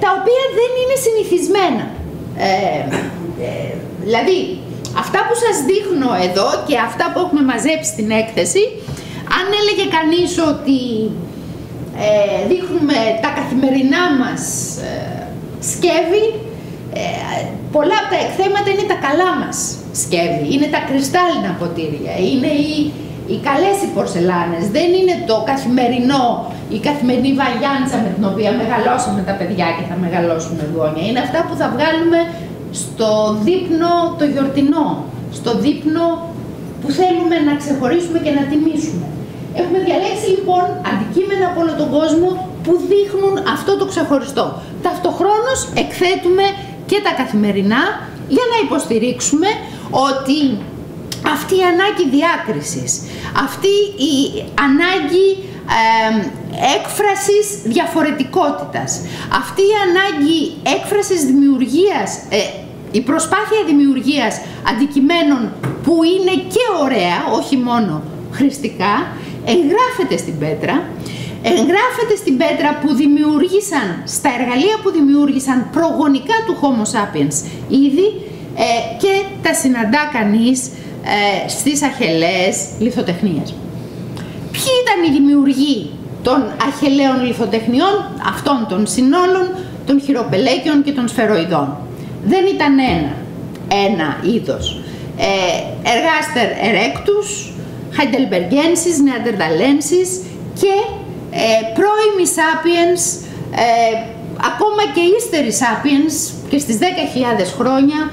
τα οποία δεν είναι συνηθισμένα. Δηλαδή, αυτά που σας δείχνω εδώ και αυτά που έχουμε μαζέψει στην έκθεση, αν έλεγε κανείς ότι δείχνουμε τα καθημερινά μας σκεύη, πολλά από τα εκθέματα είναι τα καλά μας σκεύη, είναι τα κρυστάλλινα ποτήρια, είναι οι καλές οι πορσελάνες, δεν είναι το καθημερινό, η καθημερινή βαγιάντσα με την οποία μεγαλώσαμε τα παιδιά και θα μεγαλώσουν εγγόνια. Είναι αυτά που θα βγάλουμε στο δείπνο το γιορτινό, στο δείπνο που θέλουμε να ξεχωρίσουμε και να τιμήσουμε. Έχουμε διαλέξει λοιπόν αντικείμενα από όλο τον κόσμο που δείχνουν αυτό το ξεχωριστό. Ταυτοχρόνως εκθέτουμε και τα καθημερινά για να υποστηρίξουμε ότι αυτή η ανάγκη διάκρισης, αυτή η ανάγκη έκφρασης διαφορετικότητας, αυτή η ανάγκη έκφρασης δημιουργίας, η προσπάθεια δημιουργίας αντικειμένων που είναι και ωραία, όχι μόνο χρηστικά, εγγράφεται στην πέτρα. Εγγράφεται στην πέτρα που δημιούργησαν, στα εργαλεία που δημιούργησαν προγονικά του Homo sapiens ήδη και τα συναντά κανείς στις αχελαίες λιθοτεχνίες. Ποιοι ήταν οι δημιουργοί των αχελαίων λιθοτεχνιών, αυτών των συνόλων, των χειροπελέκιων και των σφαιροειδών? Δεν ήταν ένα είδος. Εργάστερ erectus, heidelbergensis, neanderthalensis και πρώιμοι sapiens, ακόμα και ύστεροι sapiens, και στις 10.000 χρόνια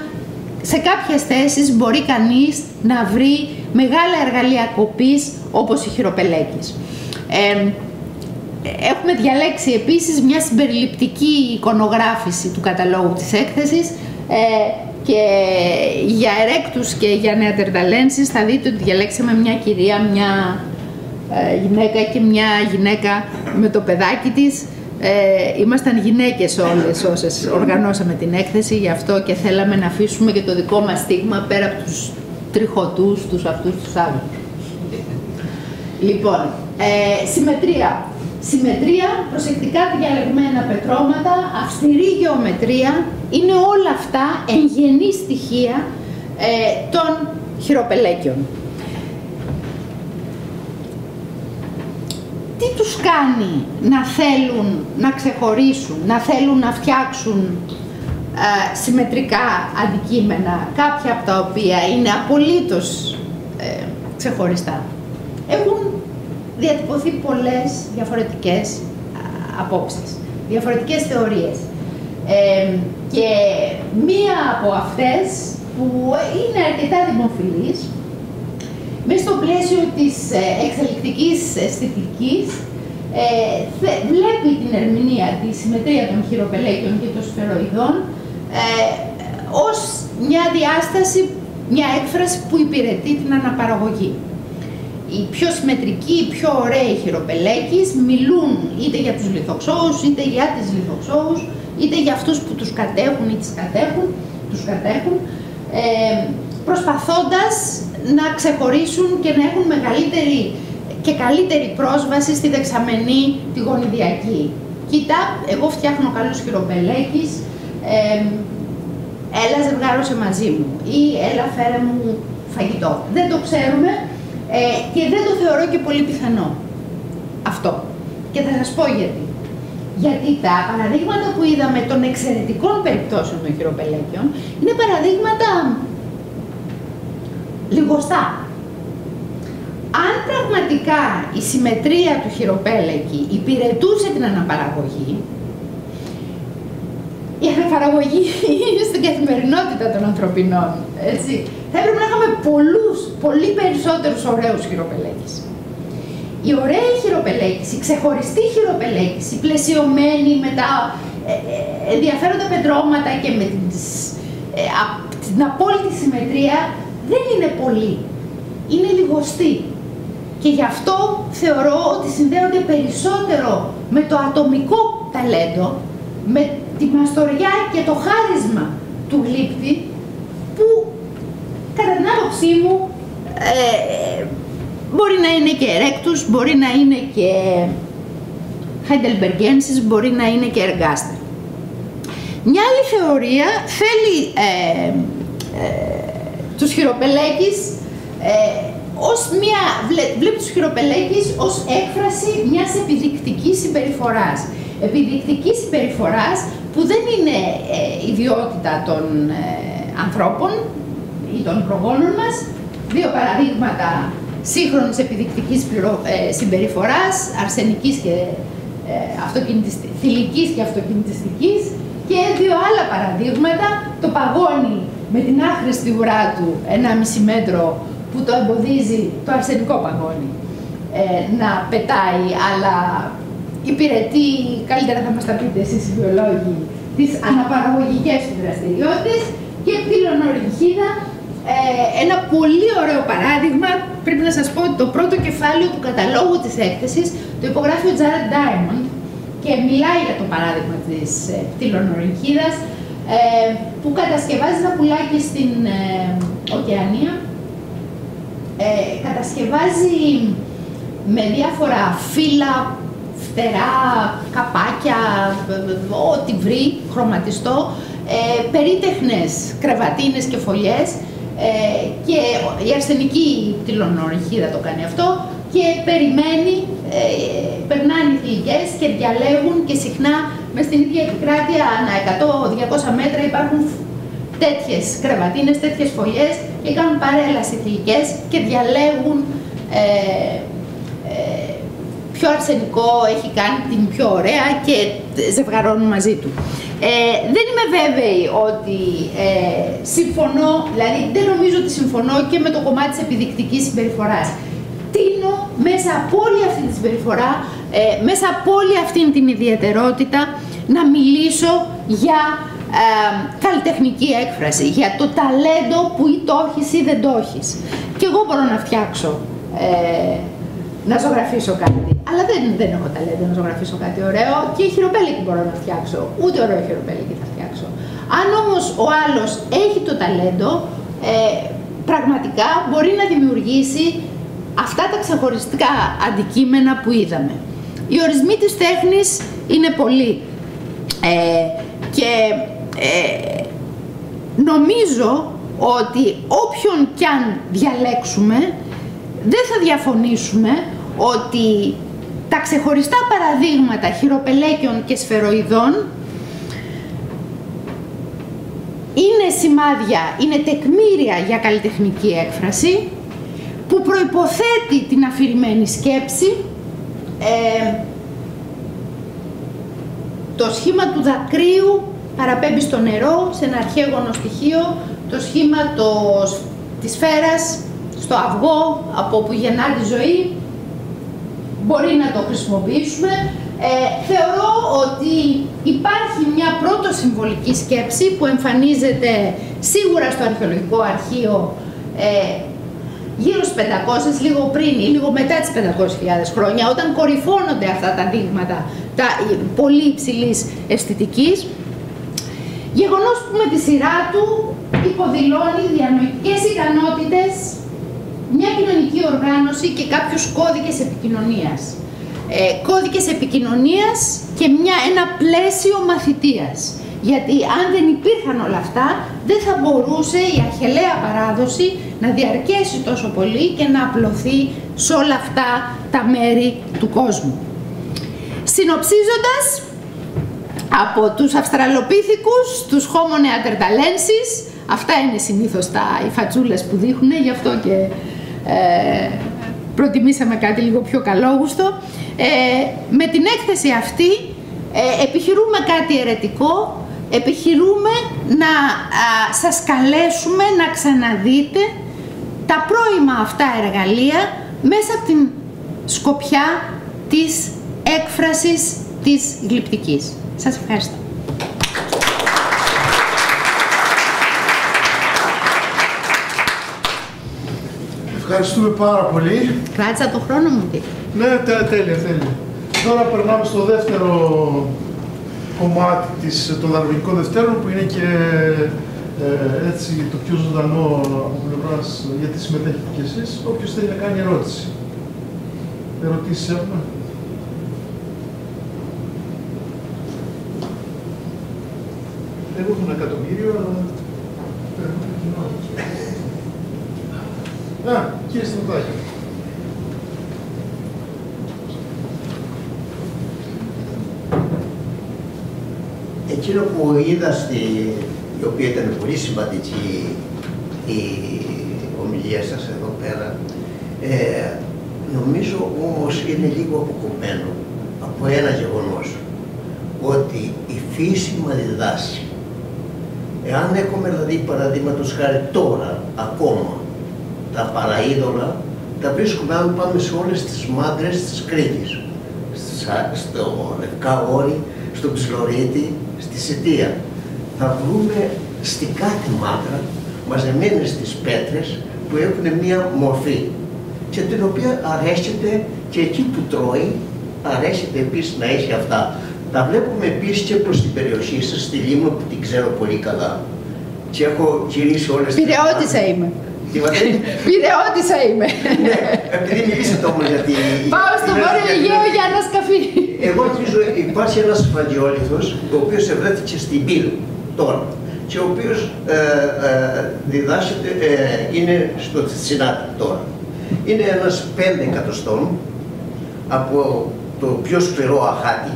σε κάποιες θέσεις μπορεί κανείς να βρει μεγάλα εργαλεία κοπής όπως η χειροπελέκης. Έχουμε διαλέξει επίσης μια συμπεριληπτική εικονογράφηση του καταλόγου της έκθεσης και για erectus και για neanderthalensis θα δείτε ότι διαλέξαμε μια κυρία, μια γυναίκα και μια γυναίκα με το παιδάκι της. Ήμασταν γυναίκες όλες όσες οργανώσαμε την έκθεση, γι' αυτό και θέλαμε να αφήσουμε και το δικό μας στίγμα πέρα από τους τριχωτούς, τους αυτούς τους άλλους. Λοιπόν, συμμετρία. Συμμετρία, προσεκτικά διαλεγμένα πετρώματα, αυστηρή γεωμετρία, είναι όλα αυτά εγγενή στοιχεία των χειροπελέκιων. Τι τους κάνει να θέλουν να ξεχωρίσουν, να θέλουν να φτιάξουν συμμετρικά αντικείμενα, κάποια από τα οποία είναι απολύτως ξεχωριστά? Έχουν διατυπωθεί πολλές διαφορετικές απόψεις, διαφορετικές θεωρίες. Και μία από αυτές που είναι αρκετά δημοφιλής, μέσα στο πλαίσιο της εξελικτικής αισθητικής, βλέπει την ερμηνεία, τη συμμετρία των χειροπελέκιων και των σφαιροειδών ως μια διάσταση, μια έκφραση που υπηρετεί την αναπαραγωγή. Οι πιο συμμετρικοί, οι πιο ωραίοι χειροπελέκεις μιλούν είτε για τους λιθοξώους, είτε για τις λιθοξώους, είτε για αυτούς που τους κατέχουν ή τους κατέχουν, προσπαθώντας να ξεχωρίσουν και να έχουν μεγαλύτερη και καλύτερη πρόσβαση στη δεξαμενή τη γονιδιακή. Κοίτα, εγώ φτιάχνω καλούς χειροπελέκης, έλα ζευγάρωσε μαζί μου ή έλα φέρε μου φαγητό. Δεν το ξέρουμε και δεν το θεωρώ και πολύ πιθανό αυτό. Και θα σας πω γιατί. Γιατί τα παραδείγματα που είδαμε των εξαιρετικών περιπτώσεων των χειροπελέκιων είναι παραδείγματα λιγοστά. Αν πραγματικά η συμμετρία του χειροπέλεκη υπηρετούσε την αναπαραγωγή, η αναπαραγωγή είναι στην καθημερινότητα των ανθρωπινών, έτσι. Θα έπρεπε να είχαμε πολύ περισσότερους ωραίους χειροπελέκες. Η ωραία χειροπελέκηση, η ξεχωριστή χειροπελέκηση, πλαισιωμένη με τα ενδιαφέροντα πετρώματα και με τις την απόλυτη συμμετρία δεν είναι πολύ, είναι λιγοστή. Και γι' αυτό θεωρώ ότι συνδέονται περισσότερο με το ατομικό ταλέντο, με τη μαστοριά και το χάρισμα του γλύπτη, που κατά την άποψή μου μπορεί να είναι και Erectus, μπορεί να είναι και Heidelbergensis, μπορεί να είναι και Ergaster. Μια άλλη θεωρία θέλει τους χειροπελέκεις βλέπει τους χειροπελέκεις ως έκφραση μιας επιδεικτικής συμπεριφοράς. Επιδεικτικής συμπεριφοράς που δεν είναι ιδιότητα των ανθρώπων ή των προγόνων μας. Δύο παραδείγματα σύγχρονης επιδεικτικής συμπεριφοράς, αρσενικής και θηλυκής και αυτοκινητιστικής, και δύο άλλα παραδείγματα, το παγόνι με την άχρηστη ουρά του 1,5 μέτρο που το εμποδίζει, το αρσενικό παγόνι, να πετάει, αλλά υπηρετεί, καλύτερα θα μας τα πείτε εσείς οι βιολόγοι, τις αναπαραγωγικές του δραστηριότητες, και πτυλονορυγχίδα, ένα πολύ ωραίο παράδειγμα. Πρέπει να σας πω ότι το πρώτο κεφάλαιο του καταλόγου της έκθεσης το υπογράφει ο Jared Diamond και μιλάει για το παράδειγμα της πτυλονορυγχίδας, που κατασκευάζει ένα πουλάκι στην Οκεανία. Κατασκευάζει με διάφορα φύλλα, φτερά, καπάκια, ό,τι βρει, χρωματιστό, περίτεχνες κρεβατίνες και φωλιές, και η αρσενική πτυλονορυγχίδα το κάνει αυτό, και περιμένει, περνάνε οι θηλυκές και διαλέγουν, και συχνά μες στην ίδια επικράτεια ανά 100-200 μέτρα υπάρχουν τέτοιες κρεβατίνες, τέτοιες φωλιές, και κάνουν παρέλαση θηλυκές και διαλέγουν ποιο αρσενικό έχει κάνει την πιο ωραία και ζευγαρώνουν μαζί του. Δεν είμαι βέβαιη ότι συμφωνώ, δηλαδή δεν νομίζω ότι συμφωνώ και με το κομμάτι της επιδεικτικής συμπεριφοράς. Τείνω μέσα από όλη αυτή τη συμπεριφορά, μέσα από όλη αυτή την ιδιαιτερότητα, να μιλήσω για καλλιτεχνική έκφραση, για το ταλέντο που ή το έχεις ή δεν το έχεις. Και εγώ μπορώ να φτιάξω, να ζωγραφίσω κάτι, αλλά δεν έχω ταλέντο να ζωγραφίσω κάτι ωραίο, και χειροπέλικη μπορώ να φτιάξω, ούτε ωραίο χειροπέλικη θα φτιάξω. Αν όμως ο άλλος έχει το ταλέντο, πραγματικά μπορεί να δημιουργήσει αυτά τα ξεχωριστικά αντικείμενα που είδαμε. Οι ορισμοί της τέχνης είναι πολλοί, και νομίζω ότι όποιον κι αν διαλέξουμε, δεν θα διαφωνήσουμε ότι τα ξεχωριστά παραδείγματα χειροπελέκιων και σφαιροειδών είναι σημάδια, είναι τεκμήρια για καλλιτεχνική έκφραση, που προϋποθέτει την αφηρημένη σκέψη. Το σχήμα του δακρύου παραπέμπει στο νερό, σε ένα αρχαίγωνο στοιχείο, το σχήμα της σφαίρας στο αυγό, από όπου γεννά τη ζωή, μπορεί να το χρησιμοποιήσουμε. Θεωρώ ότι υπάρχει μια πρώτο συμβολική σκέψη που εμφανίζεται σίγουρα στο αρχαιολογικό αρχείο γύρω στις 500, λίγο πριν ή λίγο μετά τις 500.000 χρόνια, όταν κορυφώνονται αυτά τα δείγματα πολύ υψηλής αισθητικής. Γεγονός που με τη σειρά του υποδηλώνει διανοητικές ικανότητες, μια κοινωνική οργάνωση και κάποιους κώδικες επικοινωνίας. Κώδικες επικοινωνίας και ένα πλαίσιο μαθητείας. Γιατί αν δεν υπήρχαν όλα αυτά, δεν θα μπορούσε η αρχαιλαία παράδοση να διαρκέσει τόσο πολύ και να απλωθεί σε όλα αυτά τα μέρη του κόσμου. Συνοψίζοντας, από τους Αυστραλοπίθηκους, τους Homo neanderthalensis, αυτά είναι συνήθως οι φατσούλες που δείχνουν, γι' αυτό και προτιμήσαμε κάτι λίγο πιο καλόγουστο. Με την έκθεση αυτή επιχειρούμε κάτι αιρετικό, επιχειρούμε να σας καλέσουμε να ξαναδείτε τα πρώιμα αυτά εργαλεία μέσα από την σκοπιά της έκφρασης της γλυπτικής. Σας ευχαριστώ. Ευχαριστούμε πάρα πολύ. Κράτησα το χρόνο μου, τι. Ναι, τέλεια. Τώρα περνάμε στο δεύτερο κομμάτι των Δαρβηνικών Δευτέρων, που είναι και έτσι το πιο ζωντανό από πλευράς, γιατί συμμετέχετε κι εσείς. Όποιος θέλει να κάνει ερώτηση. Ερωτήσεις έχουμε? Εγώ έχω 1 εκατομμύριο, αλλά παίρνω το κοινό. Κύριε Στρατάκη. Εκείνο που είδα, η οποία ήταν πολύ σημαντική η ομιλία σας εδώ πέρα, νομίζω όμως είναι λίγο αποκομμένο από ένα γεγονός, ότι η φύση μας διδάσκει. Εάν έχουμε δηλαδή παραδείγματος χάρη τώρα ακόμα τα παραείδωλα, τα βρίσκουμε αν πάμε σε όλες τις μάντρες της Κρήτης, στο Λευκά Όρη, στο Ψιλορίτη, στη Σιτία. Θα βρούμε στην κάθε μάντρα μαζεμένες τις πέτρες που έχουν μία μορφή και την οποία αρέσκεται και εκεί που τρώει, αρέσκεται επίσης να έχει αυτά. Τα βλέπουμε επίσης και προς την περιοχή σας, στη Λίμνο, που την ξέρω πολύ καλά και έχω γυρίσει όλες τις... Πειραιώτησα είμαι. Τι είπατε? Πειραιώτησα είμαι. Ναι, επειδή μιλήσατε όμως για την... Πάω στο Βόρειο Αιγαίο για ένα σκαφί. Εγώ ελπίζω υπάρχει ένας φαγιόλιθος, ο οποίος ευρέθηκε στην Πύλο τώρα και ο οποίος διδάσκεται, είναι στο Τσινάτι τώρα. Είναι ένας 5 εκατοστών από το πιο σκληρό αχάτι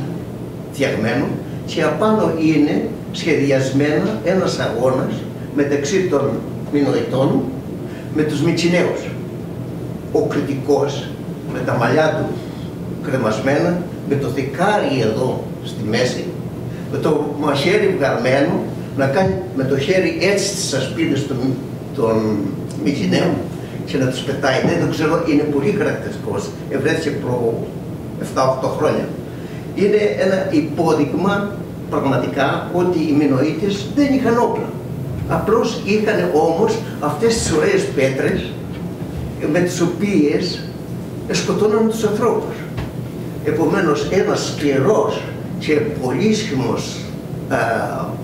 φτιαγμένο και απάνω είναι σχεδιασμένα ένας αγώνας μεταξύ των Μινωητών με τους Μυτσιναίους. Ο Κρητικός με τα μαλλιά του κρεμασμένα, με το θικάρι εδώ στη μέση, με το μαχαίρι βγαρμένο, να κάνει με το χέρι έτσι στις ασπίδες των Μυτσιναίων και να τους πετάει. Δεν το ξέρω, είναι πολύ χαρακτηριστικός. Ευρέθηκε προ 7-8 χρόνια. Είναι ένα υπόδειγμα πραγματικά ότι οι Μινωίτες δεν είχαν όπλα. Απλώς είχαν όμως αυτές τις ωραίες πέτρες με τις οποίες σκοτώναν τους ανθρώπους. Επομένως, ένας σκληρός και πολύσχημος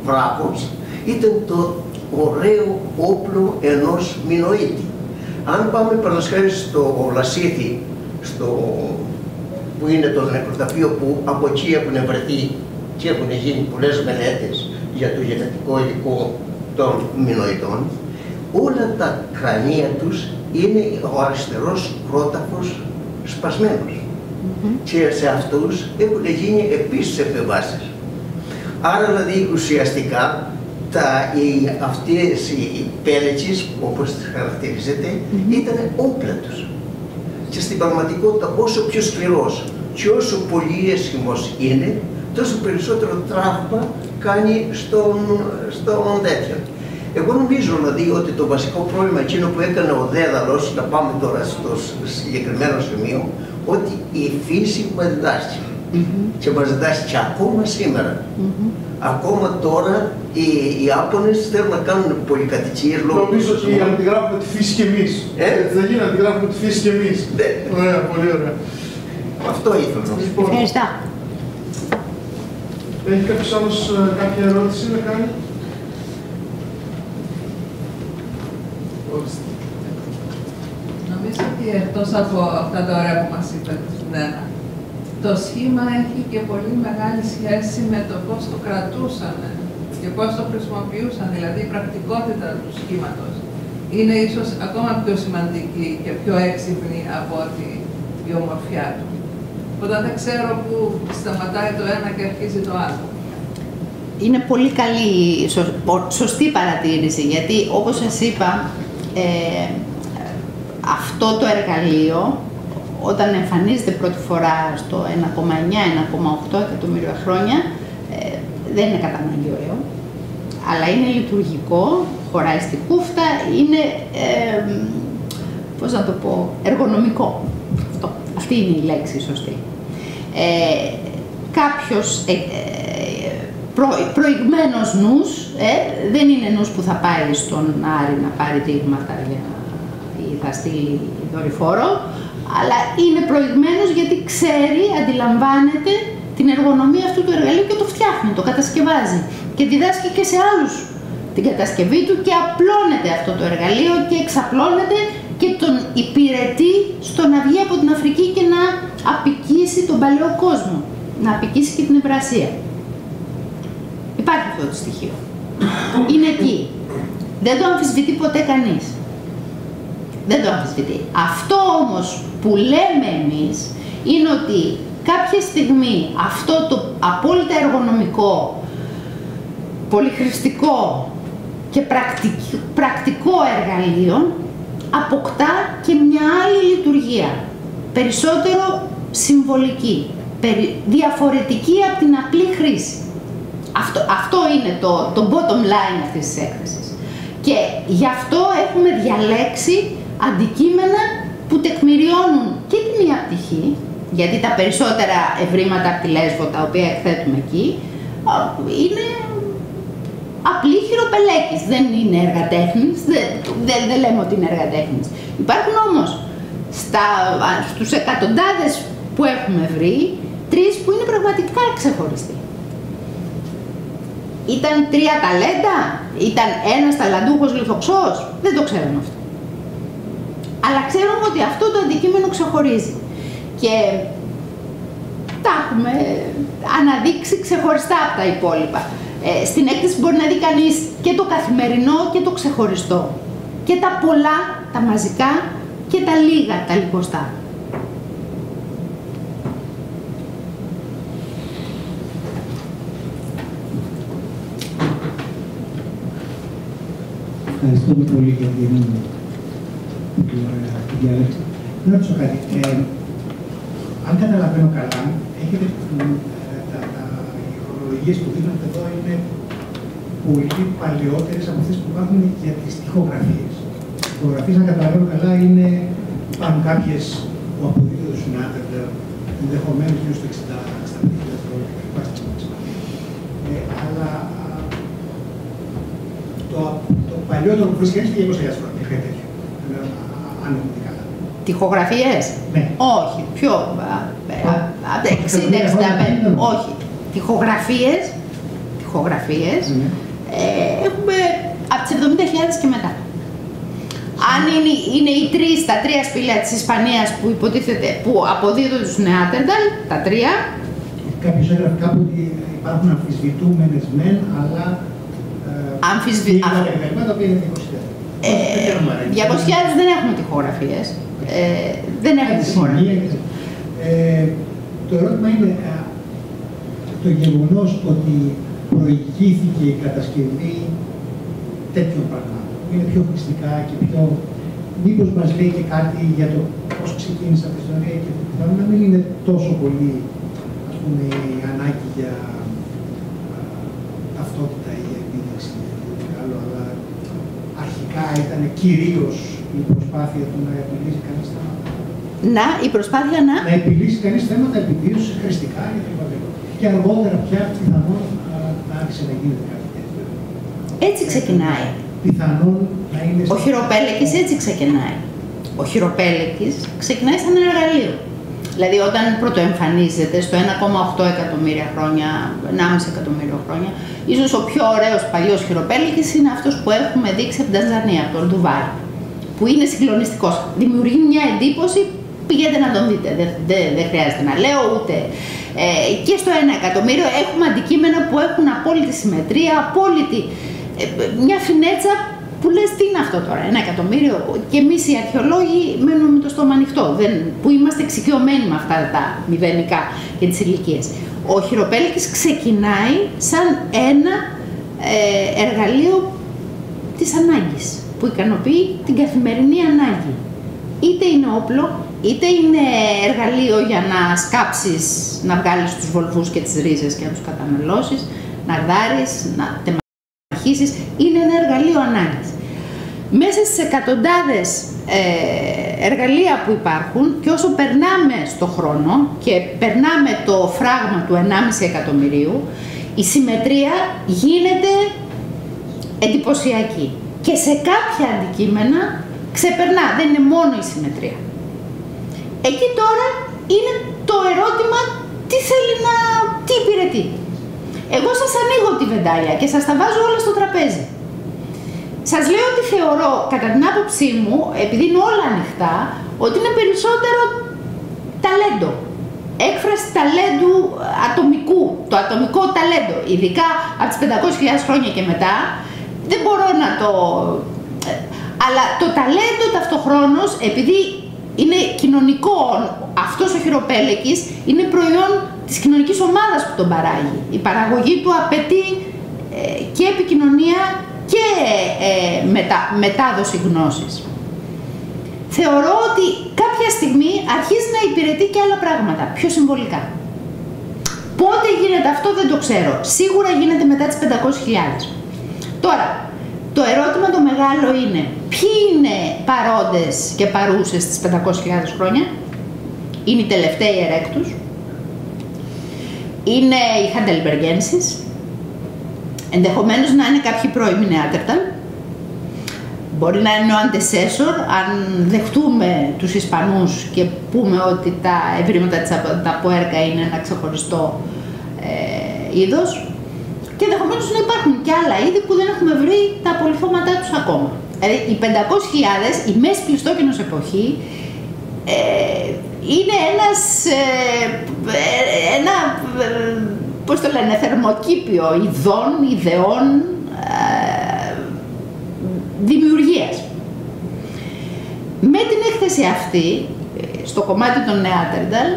βράχος ήταν το ωραίο όπλο ενός Μινωίτη. Αν πάμε παραδείγματος στο Λασίθι, που είναι το νεκροταφείο που από εκεί έχουν βρεθεί και έχουν γίνει πολλές μελέτες για το γενετικό υλικό των Μινωητών, όλα τα κρανία τους είναι ο αριστερός κρόταφος σπασμένος. Και σε αυτούς έχουν γίνει επίσης επεμβάσεις. Άρα δηλαδή ουσιαστικά αυτές οι πέλετσες, όπως τις χαρακτηρίζεται, ήταν όπλα τους. Και στην πραγματικότητα όσο πιο σκληρός και όσο πολύ έσχυμος είναι, τόσο περισσότερο τραύμα κάνει στον τέτοιο. Εγώ νομίζω δηλαδή ότι το βασικό πρόβλημα εκείνο που έκανε ο Δέδαλος, να πάμε τώρα στο συγκεκριμένο σημείο, ότι η φύση μας διδάσκει και μας διδάσκει και ακόμα σήμερα. Ακόμα τώρα οι Ιάπωνες θέλουν να κάνουν πολυκατοικίες λόγω... Νομίζω ότι αντιγράφουμε τη φύση κι εμείς. Δεν γίνει να αντιγράφουμε τη φύση κι εμείς. Ωραία, πολύ ωραία. Αυτό ήθελα να σου πω. Ευχαριστώ. Έχει κάποιος άλλος κάποια ερώτηση να κάνει? Νομίζω ότι εκτός από αυτά τα ωραία που μας είπατε, το σχήμα έχει και πολύ μεγάλη σχέση με το πώς το κρατούσαν και πώς το χρησιμοποιούσαν, δηλαδή η πρακτικότητα του σχήματος. Είναι ίσως ακόμα πιο σημαντική και πιο έξυπνη από ότι η ομορφιά του. Οπότε δεν ξέρω πού σταματάει το ένα και αρχίζει το άλλο. Είναι πολύ καλή, σωστή παρατήρηση, γιατί όπως σας είπα, αυτό το εργαλείο, όταν εμφανίζεται πρώτη φορά στο 1,9-1,8 εκατομμύρια χρόνια, δεν είναι κατά ανάγκη ωραίο, αλλά είναι λειτουργικό, χωράει στη κούφτα, είναι, πώς να το πω, εργονομικό. Αυτή είναι η λέξη σωστή. Κάποιος προηγμένος νους, δεν είναι νους που θα πάει στον Άρη να πάρει δείγματα για θα στείλει δορυφόρο, αλλά είναι προηγμένος γιατί ξέρει, αντιλαμβάνεται την εργονομία αυτού του εργαλείου και το φτιάχνει, το κατασκευάζει και διδάσκει και σε άλλους την κατασκευή του και απλώνεται αυτό το εργαλείο και εξαπλώνεται και τον υπηρετεί στο να βγει από την Αφρική και να απικήσει τον παλαιό κόσμο, να απικήσει και την Ευρασία. Υπάρχει αυτό το στοιχείο. Είναι εκεί. Δεν το αμφισβητεί ποτέ κανείς. Δεν το αμφισβητεί. Αυτό όμως που λέμε εμείς είναι ότι κάποια στιγμή αυτό το απόλυτα εργονομικό, πολυχρηστικό και πρακτικό εργαλείο αποκτά και μια άλλη λειτουργία, περισσότερο συμβολική, διαφορετική από την απλή χρήση. Αυτό είναι το bottom line αυτής της έκθεσης. Και γι' αυτό έχουμε διαλέξει αντικείμενα που τεκμηριώνουν και τη μία πτυχή, γιατί τα περισσότερα ευρήματα από τη Λέσβο, τα οποία εκθέτουμε εκεί, είναι απλή χειροπελέκης, δεν είναι εργατέχνης, δεν λέμε ότι είναι εργατέχνης. Υπάρχουν όμως στους εκατοντάδες που έχουμε βρει, 3 που είναι πραγματικά ξεχωριστοί. Ήταν 3 ταλέντα, ήταν ένας ταλαντούχος λιθοξός, δεν το ξέρουμε αυτό. Αλλά ξέρουμε ότι αυτό το αντικείμενο ξεχωρίζει. Και τα έχουμε αναδείξει ξεχωριστά από τα υπόλοιπα. Στην έκθεση μπορεί να δει κανείς και το καθημερινό και το ξεχωριστό. Και τα πολλά, τα μαζικά και τα λίγα, τα λιγοστά. Ευχαριστούμε πολύ για την διάλεξη. Να ρωτήσω κάτι. Αν καταλαβαίνω καλά, έχετε οι χρονολογίες που δίνονται εδώ είναι πολύ παλαιότερες από αυτές που υπάρχουν για τις τοιχογραφίες. Οι τοιχογραφίες, αν καταλαβαίνω καλά, είναι υπάρχουν κάποιες που αποδίδονται στους Νέαντερταλ, ενδεχομένως γύρω στο 60 στα 50 χρόνια αλλά το παλιότερο που βρίσκεται είναι 200.000 χρόνια, κάτι τέτοιο. Αν έχω δει καλά. Τοιχογραφίες? Ναι. Όχι, πιο από τα 60-65, όχι. Τοιχογραφίες έχουμε από τις 70.000 και μετά. Αν είναι οι 3, τα 3 σπήλαια της Ισπανίας που υποτίθεται, που αποδίδονται στους Νεάντερταλ, τα 3. Κάποιος έγραφε κάπου ότι υπάρχουν αμφισβητούμενες μεν, αλλά τα οποία είναι 200.000 δεν έχουμε τοιχογραφίες. Δεν έχουμε τοιχογραφίες. Το ερώτημα είναι το γεγονός ότι προηγήθηκε η κατασκευή τέτοιων πραγμάτων, που είναι πιο χρηστικά και πιο... Μήπως μας λέει και κάτι για το πώς ξεκίνησε αυτή η ιστορία και πιθανόν να μην είναι τόσο πολύ, ας πούμε, η ανάγκη για ταυτότητα ή επίδειξη ή άλλο, αλλά αρχικά ήταν κυρίως η προσπάθεια του να επιλύσει κανείς θέματα. Η προσπάθεια να επιλύσει κανείς θέματα επιβίωσης χρηστικά κλπ. Και αργότερα πια πιθανόν να άρχισε να γίνεται κάτι τέτοιο. Έτσι ξεκινάει. Πιθανόν να είναι... Ο χειροπέλεκης έτσι ξεκινάει. Ο χειροπέλεκης ξεκινάει σαν ένα εργαλείο. Δηλαδή όταν πρωτοεμφανίζεται στο 1,8 εκατομμύρια χρόνια, 1,5 εκατομμύριο χρόνια, ίσως ο πιο ωραίος παλιός χειροπέλεκης είναι αυτός που έχουμε δείξει από την Τανζανία, τον Ντουβάρι, που είναι συγκλονιστικός. Δημιουργεί μια εντύπωση, πηγαίνετε να τον δείτε, δεν χρειάζεται να λέω ούτε. Και στο 1 εκατομμύριο έχουμε αντικείμενα που έχουν απόλυτη συμμετρία, απόλυτη, μια φινέτσα που λες τι είναι αυτό τώρα, 1 εκατομμύριο, και εμείς οι αρχαιολόγοι μένουμε με το στόμα ανοιχτό, που είμαστε εξοικειωμένοι με αυτά τα μηδενικά και τις ηλικίες. Ο χειροπέλεκης ξεκινάει σαν ένα εργαλείο της ανάγκης, που ικανοποιεί την καθημερινή ανάγκη. Είτε είναι όπλο, είτε είναι εργαλείο για να σκάψεις, να βγάλεις τους βολβούς και τις ρίζες και να τους καταναλώσεις, να γδάρεις, να τεμαχίσεις, είναι ένα εργαλείο ανάγκης. Μέσα στις εκατοντάδες εργαλεία που υπάρχουν και όσο περνάμε στο χρόνο και περνάμε το φράγμα του 1,5 εκατομμυρίου, η συμμετρία γίνεται εντυπωσιακή. Και σε κάποια αντικείμενα ξεπερνά, δεν είναι μόνο η συμμετρία. Εκεί τώρα είναι το ερώτημα τι υπηρετεί. Εγώ σας ανοίγω τη βεντάλια και σας τα βάζω όλα στο τραπέζι. Σας λέω ότι θεωρώ, κατά την άποψή μου, επειδή είναι όλα ανοιχτά, ότι είναι περισσότερο ταλέντο. Έκφραση ταλέντου ατομικού, το ατομικό ταλέντο, ειδικά από τις 500.000 χρόνια και μετά, δεν μπορώ να το... Αλλά το ταλέντο ταυτοχρόνως, επειδή είναι κοινωνικό, αυτός ο χειροπέλεκης είναι προϊόν της κοινωνικής ομάδας που τον παράγει. Η παραγωγή του απαιτεί και επικοινωνία και μετάδοση γνώσης. Θεωρώ ότι κάποια στιγμή αρχίζει να υπηρετεί και άλλα πράγματα, πιο συμβολικά. Πότε γίνεται αυτό δεν το ξέρω. Σίγουρα γίνεται μετά τις 500.000. Τώρα, το ερώτημα το μεγάλο είναι ποιοι είναι παρόντες και παρούσες στις 500.000 χρόνια. Είναι οι τελευταίοι ερέκτους. Είναι οι Heidelbergensis. Ενδεχομένως να είναι κάποιοι πρώιμοι Νεάντερταλ. Μπορεί να είναι ο αντεσέσορ, αν δεχτούμε τους Ισπανούς και πούμε ότι τα ευρήματα της Αποέρκα είναι ένα ξεχωριστό είδος. Και ενδεχομένως να υπάρχουν και άλλα είδη που δεν έχουμε βρει τα απολιθώματά τους ακόμα. Οι 500.000, η μέση πληστόκαινος εποχή, είναι πώς το λένε, θερμοκήπιο ειδών, ιδεών, δημιουργίας. Με την έκθεση αυτή, στο κομμάτι των Νεάντερταλ,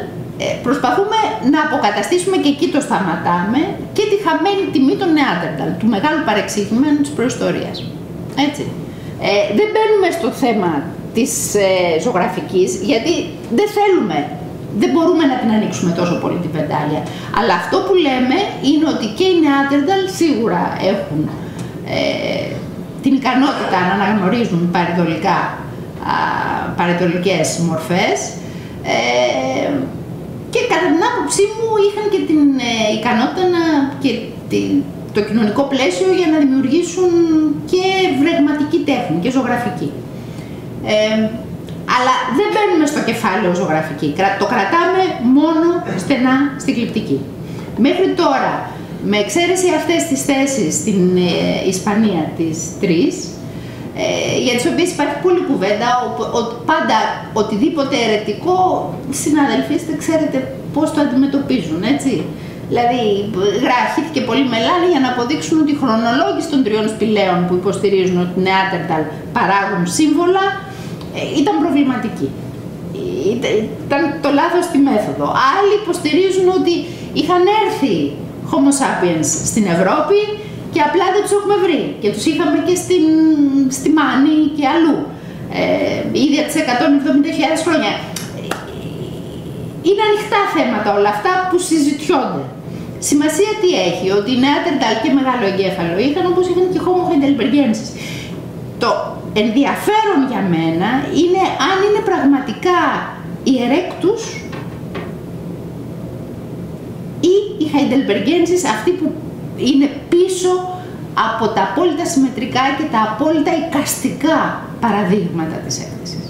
προσπαθούμε να αποκαταστήσουμε και εκεί το σταματάμε και τη χαμένη τιμή των Νεάντερταλ, του μεγάλου παρεξηγημένου της προϊστορίας. Έτσι. Δεν μπαίνουμε στο θέμα της ζωγραφικής, γιατί δεν θέλουμε, δεν μπορούμε να την ανοίξουμε τόσο πολύ την πεντάλια. Αλλά αυτό που λέμε είναι ότι και οι Νεάντερταλ σίγουρα έχουν την ικανότητα να αναγνωρίζουν παραιτωλικές μορφές και κατά την άποψή μου είχαν και την ικανότητα και το κοινωνικό πλαίσιο για να δημιουργήσουν και βρεγματική τέχνη και ζωγραφική. Αλλά δεν μπαίνουμε στο κεφάλαιο ζωγραφική, το κρατάμε μόνο στενά στη γλυπτική. Μέχρι τώρα, με εξαίρεση αυτές τις θέσεις στην Ισπανία, τις τρεις, για τις οποίες υπάρχει πολλή κουβέντα, πάντα οτιδήποτε αιρετικό, συναδελφοί, ξέρετε πώς το αντιμετωπίζουν, έτσι. Δηλαδή, γράφτηκε πολύ μελάνη για να αποδείξουν ότι οι χρονολόγοι των τριών σπηλαίων που υποστηρίζουν ότι οι Νεάντερταλ παράγουν σύμβολα ήταν προβληματικοί. Ήταν το λάθος στη μέθοδο. Άλλοι υποστηρίζουν ότι είχαν έρθει Homo sapiens στην Ευρώπη και απλά δεν τους έχουμε βρει. Και τους είχαμε και στη Μάνη και αλλού. Ήδη από τις 170.000 χρόνια. Είναι ανοιχτά θέματα όλα αυτά που συζητιόνται. Σημασία τι έχει, ότι οι Νεάντερταλ και μεγάλο εγκέφαλο είχαν, όπως είχαν και Homo heidelbergensis. Το ενδιαφέρον για μένα είναι αν είναι πραγματικά οι Erectus ή οι Heidelbergensis αυτοί που είναι πίσω από τα απόλυτα συμμετρικά και τα απόλυτα εικαστικά παραδείγματα της έκθεσης.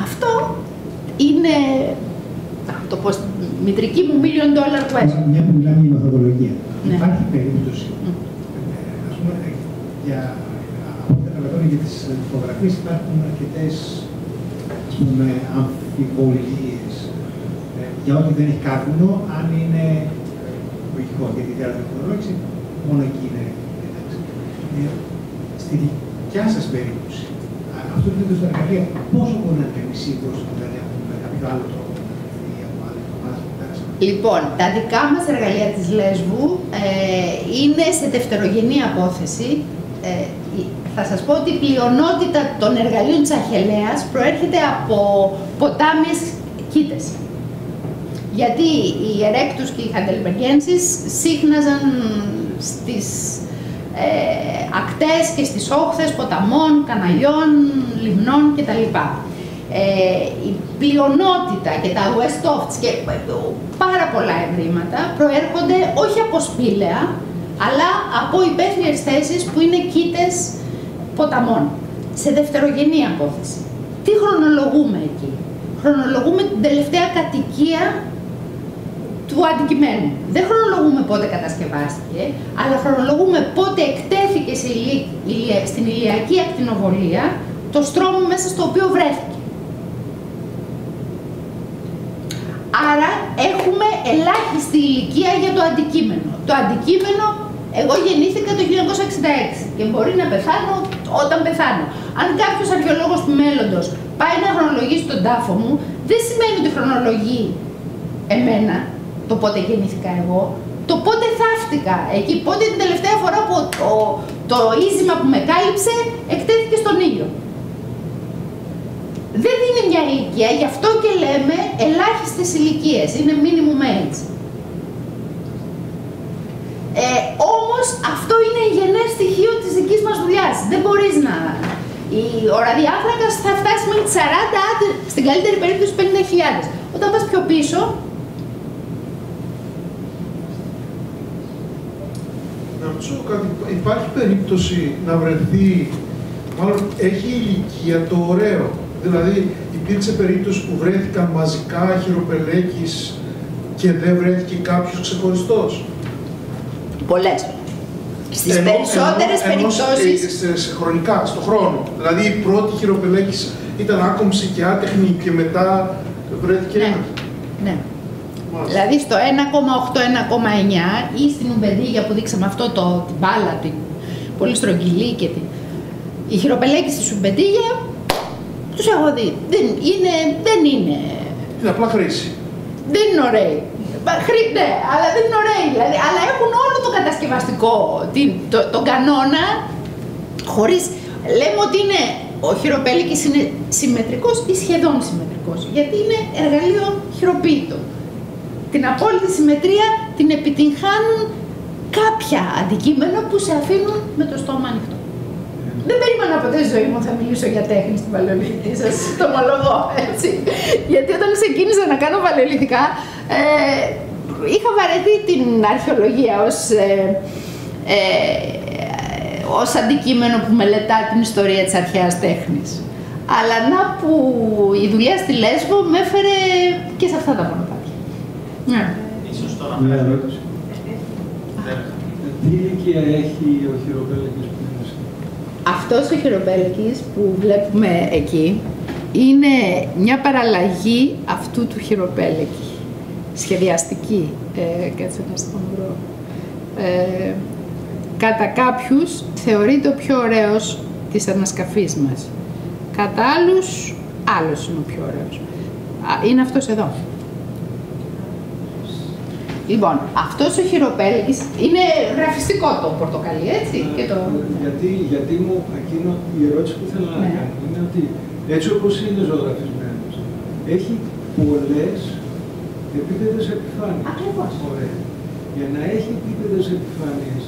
Αυτό είναι, το πω στη μητρική μου $1 million question. Μια που μιλάμε για μεθοδολογία. Ναι. Υπάρχει περίπτωση, ας πούμε, από ό,τι καταλαβαίνω για τις φωτογραφίες υπάρχουν αρκετές αμφιβολίες για ό,τι δεν έχει κάρβουνο, αν είναι λογικό, γιατί η διαδικολόγηση μόνο εκεί είναι εντάξει. Στη δικιά σας περίπτωση, αυτό το είδος τα εργαλεία, πόσο μπορεί να είναι σίγουρος ότι δεν έχουν με κάποιο άλλο τρόπο ή από άλλη ομάδα που πέρασαν? Λοιπόν, τα δικά μας εργαλεία της Λέσβου είναι σε δευτερογενή απόθεση. Θα σας πω ότι η πλειονότητα των εργαλείων της Αχελέας προέρχεται από ποτάμιες κήτες. Γιατί οι Erectus και οι Heidelbergensis σύχναζαν στις ακτές και στις όχθες ποταμών, καναλιών, λιμνών κτλ. Η πλειονότητα και τα Westofts και πάρα πολλά ευρήματα προέρχονται όχι από σπήλαια, αλλά από υπαίθριες θέσεις που είναι κήτες ποταμών. σε δευτερογενή απόθεση. Τι χρονολογούμε εκεί? Χρονολογούμε την τελευταία κατοικία του αντικειμένου. Δεν χρονολογούμε πότε κατασκευάστηκε, αλλά χρονολογούμε πότε εκτέθηκε στην ηλιακή ακτινοβολία το στρώμα μέσα στο οποίο βρέθηκε. Άρα έχουμε ελάχιστη ηλικία για το αντικείμενο. Το αντικείμενο, εγώ γεννήθηκα το 1966 και μπορεί να πεθάνω όταν πεθάνω. Αν κάποιος αρχαιολόγος του μέλλοντος πάει να χρονολογήσει τον τάφο μου, δεν σημαίνει ότι χρονολογεί εμένα, το πότε γεννήθηκα εγώ, το πότε θαύτηκα, εκεί πότε την τελευταία φορά που το ίζημα που με κάλυψε εκτέθηκε στον ήλιο. Δεν είναι μια ηλικία, γι' αυτό και λέμε ελάχιστες ηλικίες, είναι minimum age. Όμως αυτό είναι γενές στοιχείο της δικής μας δουλειάς. Δεν μπορείς να... Ο ραδιάνθρακας θα φτάσει με 40, άντε, στην καλύτερη περίπτωση 50.000. Όταν πας πιο πίσω... Να ρωτήσω κάτι, υπάρχει περίπτωση να βρεθεί, μάλλον έχει ηλικία το ωραίο, δηλαδή υπήρξε περίπτωση που βρέθηκαν μαζικά χειροπελέκης και δεν βρέθηκε κάποιος ξεχωριστός? Πολλές. Στις περισσότερες περιπτώσεις... Σε χρονικά, στον χρόνο. Δηλαδή η πρώτη χειροπελέκης ήταν άκομψη και άτεχνη και μετά βρέθηκε ένας. Ναι. Δηλαδή στο 1,8-1,9 ή στην Ουμπεντίγια που δείξαμε αυτό την μπάλα, την πολύ στρογγυλή και την... Οι χειροπελέκες στη Ουμπεντίγια τους έχω δει. Δεν είναι... Είναι απλά χρήση. Δεν είναι ωραίοι. Ναι, αλλά δεν είναι ωραίοι. Δηλαδή, αλλά έχουν όλο το κατασκευαστικό, τον κανόνα, χωρίς... Λέμε ότι είναι, ο χειροπέλικης είναι συμμετρικός ή σχεδόν συμμετρικός, γιατί είναι εργαλείο χειροποίητο. Την απόλυτη συμμετρία την επιτυγχάνουν κάποια αντικείμενα που σε αφήνουν με το στόμα ανοιχτό. Δεν περίμενα ποτέ στη ζωή μου θα μιλήσω για τέχνη στην παλαιολιθική, σας το ομολογώ, έτσι. Γιατί όταν ξεκίνησα να κάνω παλαιολιθικά, είχα βαρεθεί την αρχαιολογία ως αντικείμενο που μελετά την ιστορία της αρχαίας τέχνης. Αλλά να που η δουλειά στη Λέσβο με έφερε και σε αυτά τα μονοπάτια. Ναι. Ίσως τώρα μια ερώτηση. Τι ηλικία έχει ο χειροπέλεκης που είναι εσύ? Αυτός ο χειροπέλεκης που βλέπουμε εκεί είναι μια παραλλαγή αυτού του χειροπέλεκη. Σχεδιαστική, κάτσε να στον βρω. Κατά κάποιους θεωρείται ο πιο ωραίος της ανασκαφής μας. Κατά άλλους, άλλος είναι ο πιο ωραίος. Είναι αυτός εδώ. Λοιπόν, αυτός ο χειροπέλεκης είναι γραφιστικό το πορτοκαλί, έτσι. Και το... γιατί μου εκείνο η ερώτηση που ήθελα να κάνω είναι ότι έτσι όπως είναι ζωγραφισμένος, έχει πολλές επίπεδες επιφάνειες. Ακριβώς. Ωραία. Για να έχει επίπεδες επιφάνειες,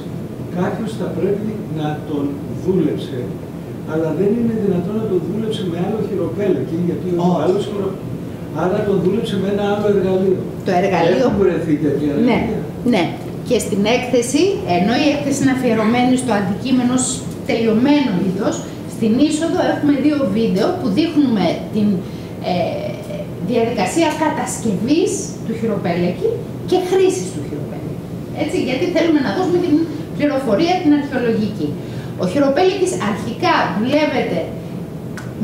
κάποιος θα πρέπει να τον δούλεψε, αλλά δεν είναι δυνατόν να τον δούλεψε με άλλο χειροπέλεκι, γιατί ο άλλος άρα τον δούλεψε με ένα άλλο εργαλείο. Το εργαλείο... Έχουν βρεθεί τέτοια εργαλεία. Ναι. Και στην έκθεση, ενώ η έκθεση είναι αφιερωμένη στο αντικείμενο τελειωμένο είδος, στην είσοδο έχουμε 2 βίντεο που δείχνουμε την διαδικασία κατασκευής του χειροπέλεκη και χρήσης του χειροπέλεκη. Έτσι, γιατί θέλουμε να δώσουμε την πληροφορία την αρχαιολογική. Ο χειροπέλεκης αρχικά δουλεύεται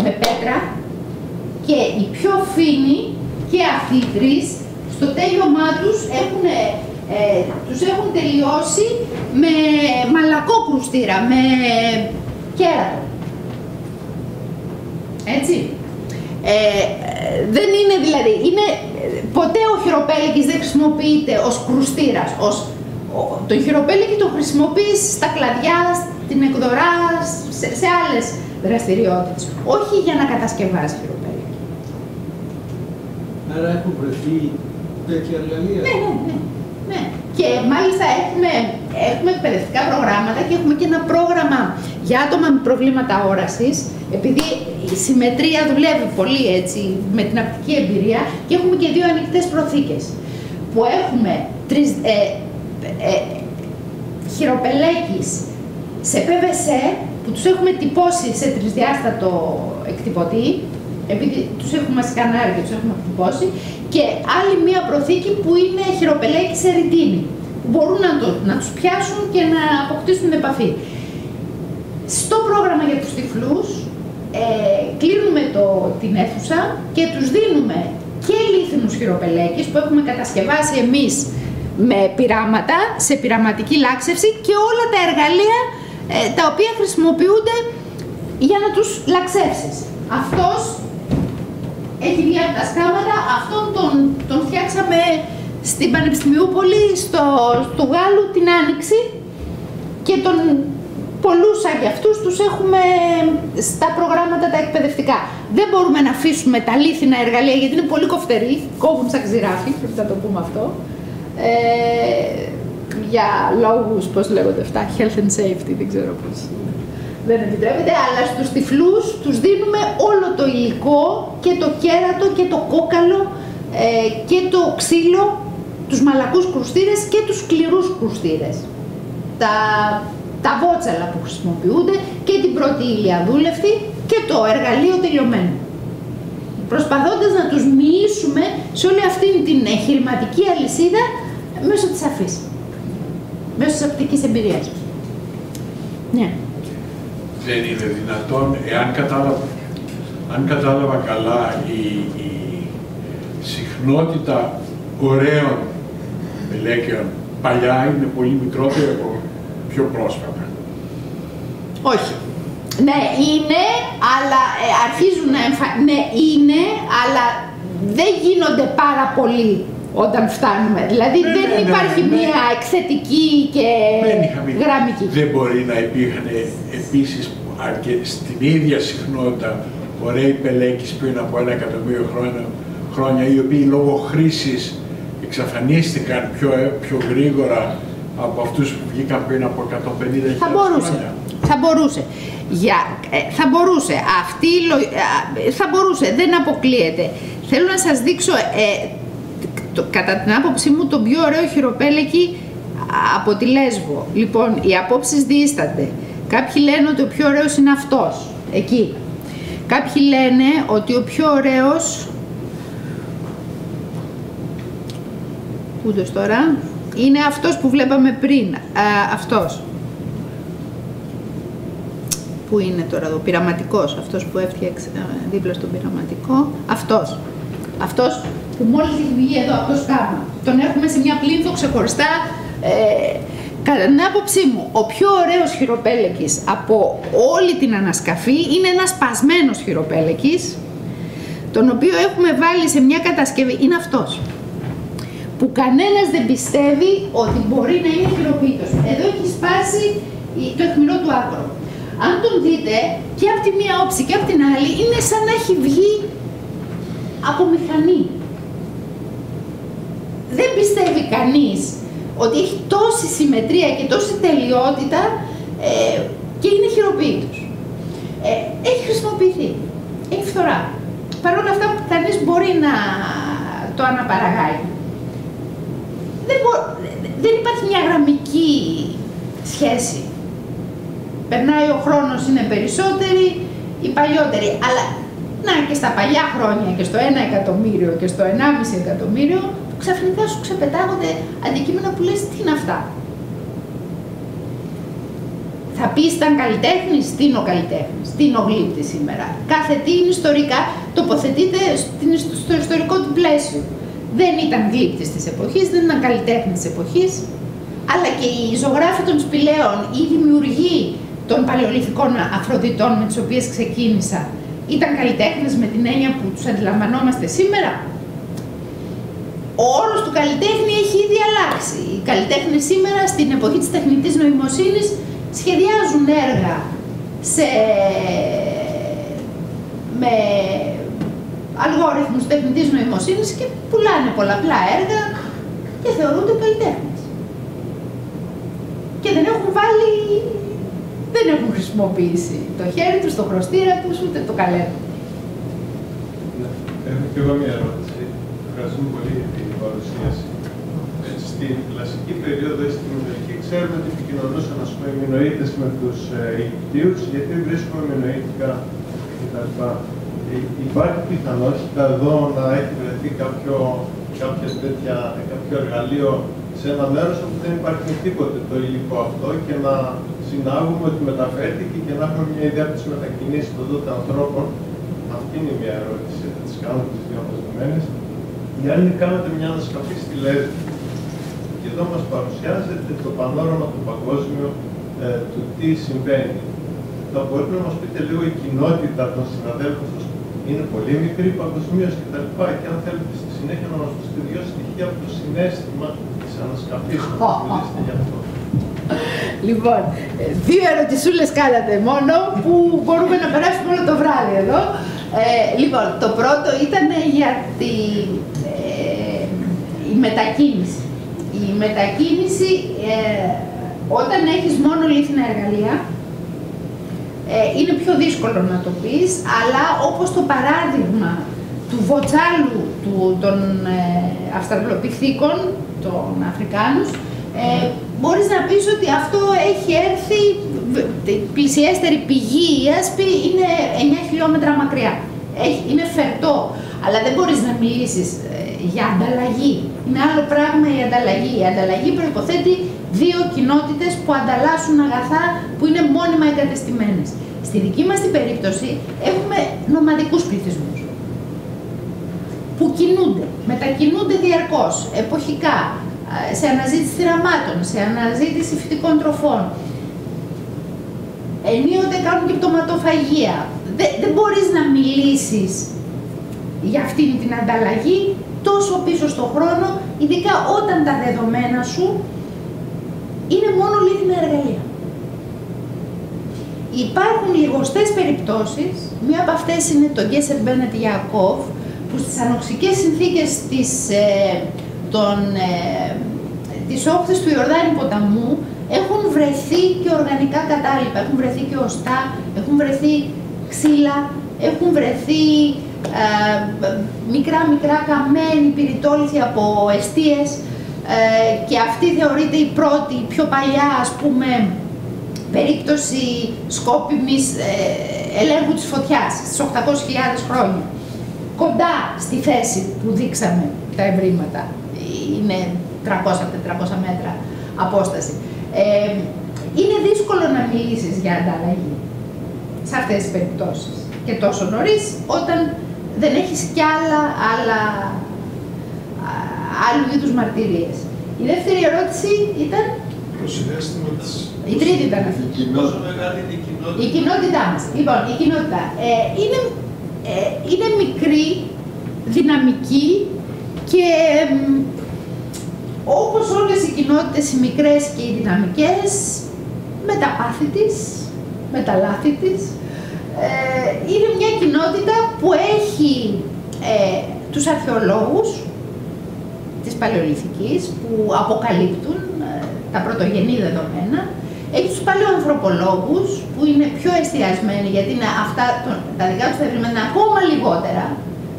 με πέτρα και οι πιο φίνοι και αυτοί οι 3 στο τέλειωμά τους τους έχουν τελειώσει με μαλακό κρουστήρα, με κέρατο. Έτσι. Δεν είναι δηλαδή, ποτέ ο χειροπέλεκης δεν χρησιμοποιείται ως κρουστήρας. Το χειροπέλεκη το χρησιμοποιείς στα κλαδιά, στην εκδορά, σε άλλες δραστηριότητες. Όχι για να κατασκευάσει χειροπέλεκη. Άρα έχουν βρεθεί τέτοια εργαλεία. Ναι. Και μάλιστα έχουμε εκπαιδευτικά προγράμματα και έχουμε και ένα πρόγραμμα για άτομα με προβλήματα όρασης, επειδή η συμμετρία δουλεύει πολύ έτσι με την απτική εμπειρία, και έχουμε και 2 ανοιχτές προθήκες που έχουμε χειροπελέκης σε PVC που τους έχουμε τυπώσει σε τρισδιάστατο εκτυπωτή, επειδή τους έχουμε σκανάρει και τους έχουμε τυπώσει, και άλλη μία προθήκη που είναι χειροπελέκι σε ρητίνη, που μπορούν να τους πιάσουν και να αποκτήσουν επαφή. Στο πρόγραμμα για τους τυφλούς, κλείνουμε την αίθουσα και τους δίνουμε και λίθινους χειροπελέκis που έχουμε κατασκευάσει εμείς με πειράματα, σε πειραματική λάξευση, και όλα τα εργαλεία τα οποία χρησιμοποιούνται για να τους λαξεύσεις. Αυτός έχει βγει από τα σκάματα, αυτόν τον φτιάξαμε στην Πανεπιστημιούπολη, στο Γάλλου, την Άνοιξη, και πολλούς σαν και αυτούς τους έχουμε στα προγράμματα τα εκπαιδευτικά. Δεν μπορούμε να αφήσουμε τα λίθινα εργαλεία γιατί είναι πολύ κοφτεροί, κόβουν σαν ξηράφι, πρέπει να το πούμε αυτό. Για λόγους, πώς λέγονται αυτά, health and safety, δεν ξέρω πώς. Δεν επιτρέπεται, αλλά στους τυφλούς τους δίνουμε όλο το υλικό, και το κέρατο και το κόκαλο και το ξύλο, τους μαλακούς κρουστήρες και τους σκληρούς κρουστήρες. Τα βότσαλα που χρησιμοποιούνται και την πρώτη ύλη αδούλευτη και το εργαλείο τελειωμένο. Προσπαθώντας να τους μοιήσουμε σε όλη αυτή την εγχειρηματική αλυσίδα μέσω της αφής, μέσω της οπτικής εμπειρίας. Ναι. Δεν είναι δυνατόν, αν κατάλαβα καλά, η συχνότητα ωραίων πελέκαιων παλιά είναι πολύ μικρότερη από πιο πρόσφατα. Όχι. Ναι, είναι, αλλά αρχίζουν να ναι, είναι, αλλά δεν γίνονται πάρα πολύ όταν φτάνουμε. Δηλαδή δεν υπάρχει μια εκθετική και γραμμική. Δεν μπορεί να υπήρχαν επίσης και στην ίδια συχνότητα ωραίοι πελέκεις πριν από 1 εκατομμύριο χρόνια, οι οποίοι λόγω χρήσης εξαφανίστηκαν πιο γρήγορα από αυτούς που βγήκαν πριν από 150.000 χρόνια. Θα μπορούσε. Θα μπορούσε. Θα μπορούσε. Δεν αποκλείεται. Θέλω να σας δείξω, κατά την άποψή μου, τον πιο ωραίο χειροπέλεκι από τη Λέσβο. Λοιπόν, οι απόψεις διείστανται. Κάποιοι λένε ότι ο πιο ωραίος είναι αυτός, εκεί. Κάποιοι λένε ότι ο πιο ωραίος, ούτως τώρα, είναι αυτός που βλέπαμε πριν, αυτός. Πού είναι τώρα εδώ, πειραματικός, αυτός που έφτιαξε δίπλα στον πειραματικό, αυτός. Αυτός που μόλις έχει βγει εδώ από το σκάμα. Τον έχουμε σε μια πλήθο ξεχωριστά. Κατά την άποψή μου, ο πιο ωραίος χειροπέλεκης από όλη την ανασκαφή είναι ένας σπασμένος χειροπέλεκης, τον οποίο έχουμε βάλει σε μια κατασκευή, είναι αυτός, που κανένας δεν πιστεύει ότι μπορεί να είναι χειροποίητος. Εδώ έχει σπάσει το αιχμηρό του άκρο. Αν τον δείτε και από τη μία όψη και από την άλλη, είναι σαν να έχει βγει από μηχανή. Δεν πιστεύει κανείς ότι έχει τόση συμμετρία και τόση τελειότητα και είναι χειροποίητος. Έχει χρησιμοποιηθεί. Έχει φθορά. Παρ' όλα αυτά, κανείς μπορεί να το αναπαραγάγει. Δεν υπάρχει μια γραμμική σχέση. Περνάει ο χρόνος, είναι περισσότεροι ή παλιότεροι. Αλλά να, και στα παλιά χρόνια και στο 1 εκατομμύριο και στο 1,5 εκατομμύριο, ξαφνικά σου ξεπετάγονται αντικείμενα που λες τι είναι αυτά. Θα πεις ήταν καλλιτέχνης, τι είναι ο καλλιτέχνης, τι είναι ο γλύπτης σήμερα. Κάθε τι είναι ιστορικά, τοποθετείται στο ιστορικό του πλαίσιο. Δεν ήταν γλύπτης της εποχής, δεν ήταν καλλιτέχνης της εποχής, αλλά και οι ζωγράφοι των σπηλαίων, οι δημιουργοί των παλαιολιθικών Αφροδιτών με τις οποίες ξεκίνησα, ήταν καλλιτέχνες με την έννοια που τους αντιλαμβανόμαστε σήμερα. Ο όρος του καλλιτέχνη έχει ήδη αλλάξει. Οι καλλιτέχνες σήμερα, στην εποχή της τεχνητής νοημοσύνης, σχεδιάζουν έργα με αλγόριθμους τεχνητής νοημοσύνης και πουλάνε πολλαπλά έργα και θεωρούνται καλλιτέχνες. Και δεν έχουν χρησιμοποιήσει το χέρι τους, το χρωστήρα τους, ούτε το καλένο. Έχω και εγώ μια ερώτηση. Ευχαριστούμε πολύ για την παρουσίαση. Στη στην κλασική περίοδο ή στην Μινωική ξέρουμε ότι επικοινωνούσαν οι Μινωίτες με τους Αιγυπτίους, γιατί βρίσκουμε Μινωίτικα κτλ. Υπάρχει πιθανότητα εδώ να έχει βρεθεί κάποιο εργαλείο σε ένα μέρος όπου δεν υπάρχει τίποτε το υλικό αυτό και να συνάγουμε ότι μεταφέρθηκε και να έχουμε μια ιδέα από τις μετακινήσεις των τότε ανθρώπων. Αυτή είναι μια ερώτηση, θα τις κάνω τις δύο μαζεμένες. Η άλλη είναι κάνετε μια ανασκαφή στη Λέσβο. Και εδώ μας παρουσιάζεται το πανόραμα του παγκόσμιου του τι συμβαίνει. Θα μπορείτε να μας πείτε λίγο η κοινότητα των συναδέλφων σας είναι πολύ μικρή παγκοσμίως κτλ. Και αν θέλετε στη συνέχεια να μας πείτε δύο στοιχεία από το συναίσθημα της ανασκαφής, να μας μιλήσετε γι' αυτό. Λοιπόν, δύο ερωτησούλες κάνατε μόνο που μπορούμε να περάσουμε όλο το βράδυ εδώ. Λοιπόν, το πρώτο ήταν για η μετακίνηση. Η μετακίνηση, όταν έχεις μόνο λίθινα εργαλεία, είναι πιο δύσκολο να το πεις, αλλά όπως το παράδειγμα του βοτσάλου των αυστραλοπιθήκων, των Αφρικάνους, μπορείς να πεις ότι αυτό έχει έρθει, η πλησιέστερη πηγή, η άσπη, είναι 9 χιλιόμετρα μακριά. Είναι φερτό, αλλά δεν μπορείς να μιλήσεις για ανταλλαγή. Είναι άλλο πράγμα η ανταλλαγή. Η ανταλλαγή προϋποθέτει δύο κοινότητες που ανταλλάσσουν αγαθά που είναι μόνιμα εγκατεστημένες. Στη δική μας την περίπτωση έχουμε νομαδικούς πληθυσμούς που κινούνται, μετακινούνται διαρκώς, εποχικά, σε αναζήτηση θηραμάτων, σε αναζήτηση φυτικών τροφών. Ενίοτε κάνουν και πτωματοφαγία. Δεν μπορείς να μιλήσεις για αυτήν την ανταλλαγή τόσο πίσω στον χρόνο, ειδικά όταν τα δεδομένα σου είναι μόνο λίθινα εργαλεία. Υπάρχουν λιγοστές περιπτώσεις, μία από αυτές είναι το Γκέσερ Μπένετ Ιακώβ, που στις ανοξικές συνθήκες της όχθης του Ιορδάνη ποταμού έχουν βρεθεί και οργανικά κατάλοιπα, έχουν βρεθεί και οστά, έχουν βρεθεί ξύλα, έχουν βρεθεί μικρά καμένοι πυρητόλιθοι από εστίες και αυτή θεωρείται η πρώτη, η πιο παλιά, ας πούμε, περίπτωση σκόπιμης ελέγχου της φωτιάς στις 800.000 χρόνια. Κοντά στη θέση που δείξαμε τα ευρήματα, είναι 300-400 μέτρα απόσταση. Είναι δύσκολο να μιλήσεις για ανταλλαγή σε αυτές τις περιπτώσεις και τόσο νωρίς, όταν δεν έχεις κι άλλου είδους μαρτυρίες. Η δεύτερη ερώτηση ήταν... Το συναίσθημα της... Η τρίτη ήταν αυτή. Πόσο μεγάλη είναι η κοινότητα? Η κοινότητά μας. Λοιπόν, η κοινότητα είναι μικρή, δυναμική και όπως όλες οι κοινότητες, οι μικρές και οι δυναμικές, με τα πάθη της, με τα λάθη της, είναι μια κοινότητα που έχει τους αρχαιολόγους της Παλαιολιθικής που αποκαλύπτουν τα πρωτογενή δεδομένα, έχει τους παλαιοανθρωπολόγους που είναι πιο εστιασμένοι, γιατί είναι αυτά, τα δικά τους τα ευρήματα ακόμα λιγότερα